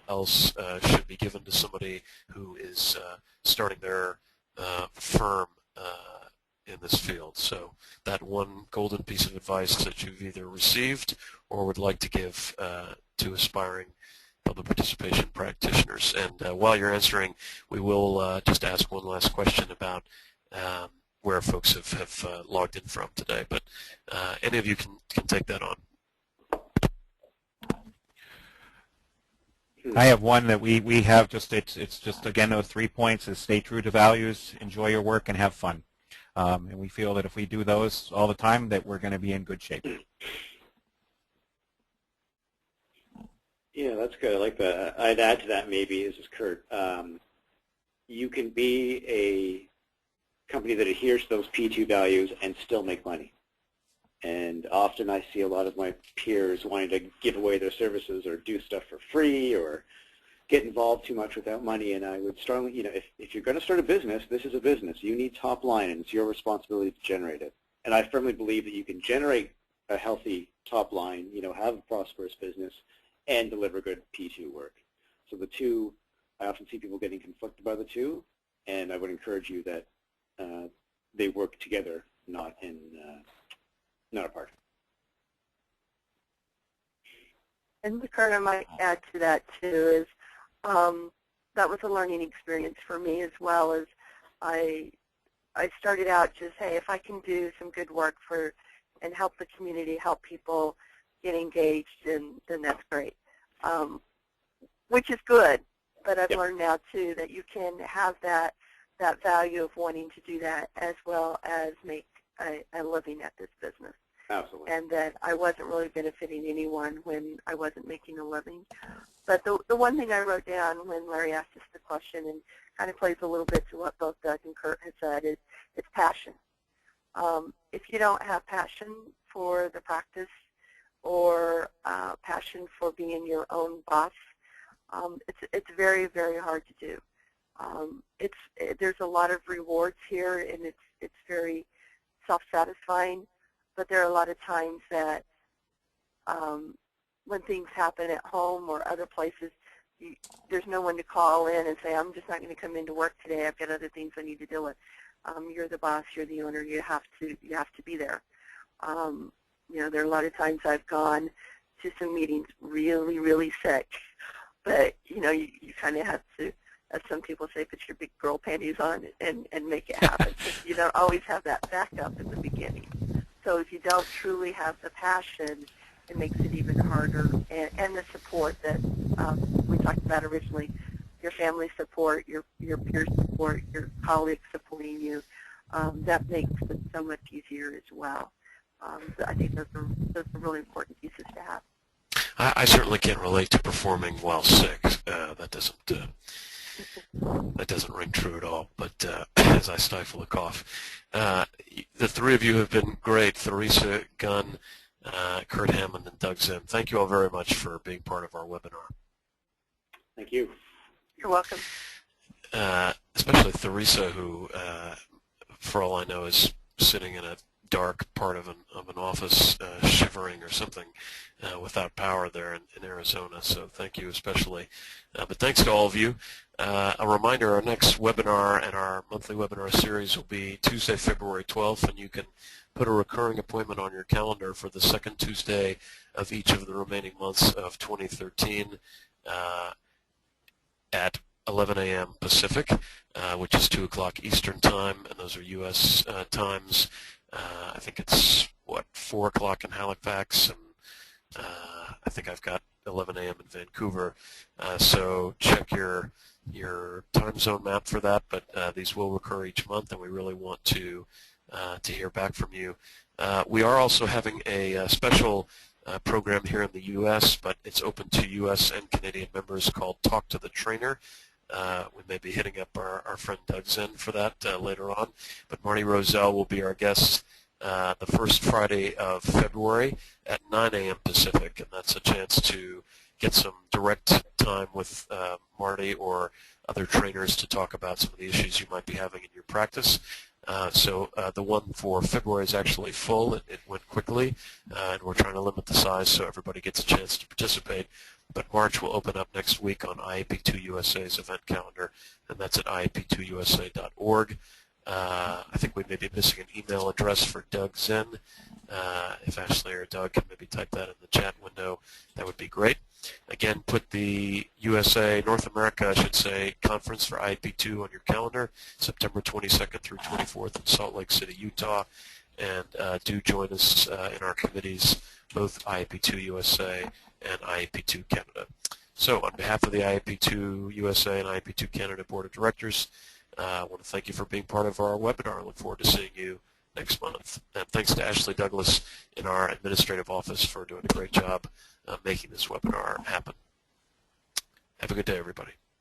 else, should be given to somebody who is starting their firm in this field. So that one golden piece of advice that you've either received or would like to give to aspiring public participation practitioners. And while you're answering, we will just ask one last question about where folks have logged in from today. But any of you can take that on. I have one that we have just, it's just, again, those 3 points is stay true to values, enjoy your work, and have fun. And we feel that if we do those all the time, that we're going to be in good shape. Yeah, that's good. I like that. I'd add to that maybe, this is Kurt, you can be a company that adheres to those P2 values and still make money. And often I see a lot of my peers wanting to give away their services or do stuff for free or get involved too much without money. And I would strongly, you know, if you're going to start a business, this is a business. You need top line, and it's your responsibility to generate it. And I firmly believe that you can generate a healthy top line, you know, have a prosperous business, and deliver good P2 work. So the two, I often see people getting conflicted by the two, and I would encourage you that they work together, not apart. And Kurt, I might add to that too, is that was a learning experience for me as well. As I started out just, hey, if I can do some good work and help the community, help people get engaged, then that's great, which is good. But I've learned now too that you can have that value of wanting to do that as well as make a living at this business. Absolutely. and that I wasn't really benefiting anyone when I wasn't making a living. But the one thing I wrote down when Larry asked us the question, and kind of plays a little bit to what both Doug and Kurt had said, is it's passion. If you don't have passion for the practice or passion for being your own boss, it's very, very hard to do. There's a lot of rewards here, and it's very self-satisfying, but there are a lot of times that when things happen at home or other places, there's no one to call in and say, I'm just not going to come into work today. I've got other things I need to deal with. You're the boss. You're the owner. You have to be there. There are a lot of times I've gone to some meetings really, really sick, but you kind of have to, as some people say, put your big girl panties on and make it happen. You don't always have that backup in the beginning. So if you don't truly have the passion, it makes it even harder. And the support that we talked about originally, your family support, your peer support, your colleagues supporting you, that makes it so much easier as well. So I think those are really important pieces to have. I certainly can't relate to performing while sick. That doesn't ring true at all. But as I stifle a cough, the three of you have been great. Theresa Gunn, Kurt Hammond, and Doug Zinn. Thank you all very much for being part of our webinar. Thank you. You're welcome. Especially Theresa, who, for all I know, is sitting in a dark part of an office, shivering or something, without power there in Arizona. So thank you especially. But thanks to all of you. A reminder: our next webinar and our monthly webinar series will be Tuesday, February 12th, and you can put a recurring appointment on your calendar for the second Tuesday of each of the remaining months of 2013 at 11 a.m. Pacific, which is 2 o'clock Eastern Time, and those are U.S. times. I think it's, 4 o'clock in Halifax, and I think I've got 11 a.m. in Vancouver. So check your time zone map for that, but these will recur each month, and we really want to hear back from you. We are also having a special program here in the U.S., but it's open to U.S. and Canadian members, called Talk to the Trainer. We may be hitting up our friend Doug Zinn for that later on, but Marty Roselle will be our guest the first Friday of February at 9 a.m. Pacific, and that's a chance to get some direct time with Marty or other trainers to talk about some of the issues you might be having in your practice. So the one for February is actually full. It went quickly, and we're trying to limit the size so everybody gets a chance to participate. But March will open up next week on IAP2 USA's event calendar, and that's at IAP2USA.org. I think we may be missing an email address for Doug Zinn. If Ashley or Doug can maybe type that in the chat window, that would be great. Again, put the North America, I should say, conference for IAP2 on your calendar, September 22nd through 24th in Salt Lake City, Utah. And do join us in our committees, both IAP2 USA and IAP2 Canada. So on behalf of the IAP2 USA and IAP2 Canada Board of Directors, I want to thank you for being part of our webinar. I look forward to seeing you next month. And thanks to Ashley Douglas in our administrative office for doing a great job making this webinar happen. Have a good day, everybody.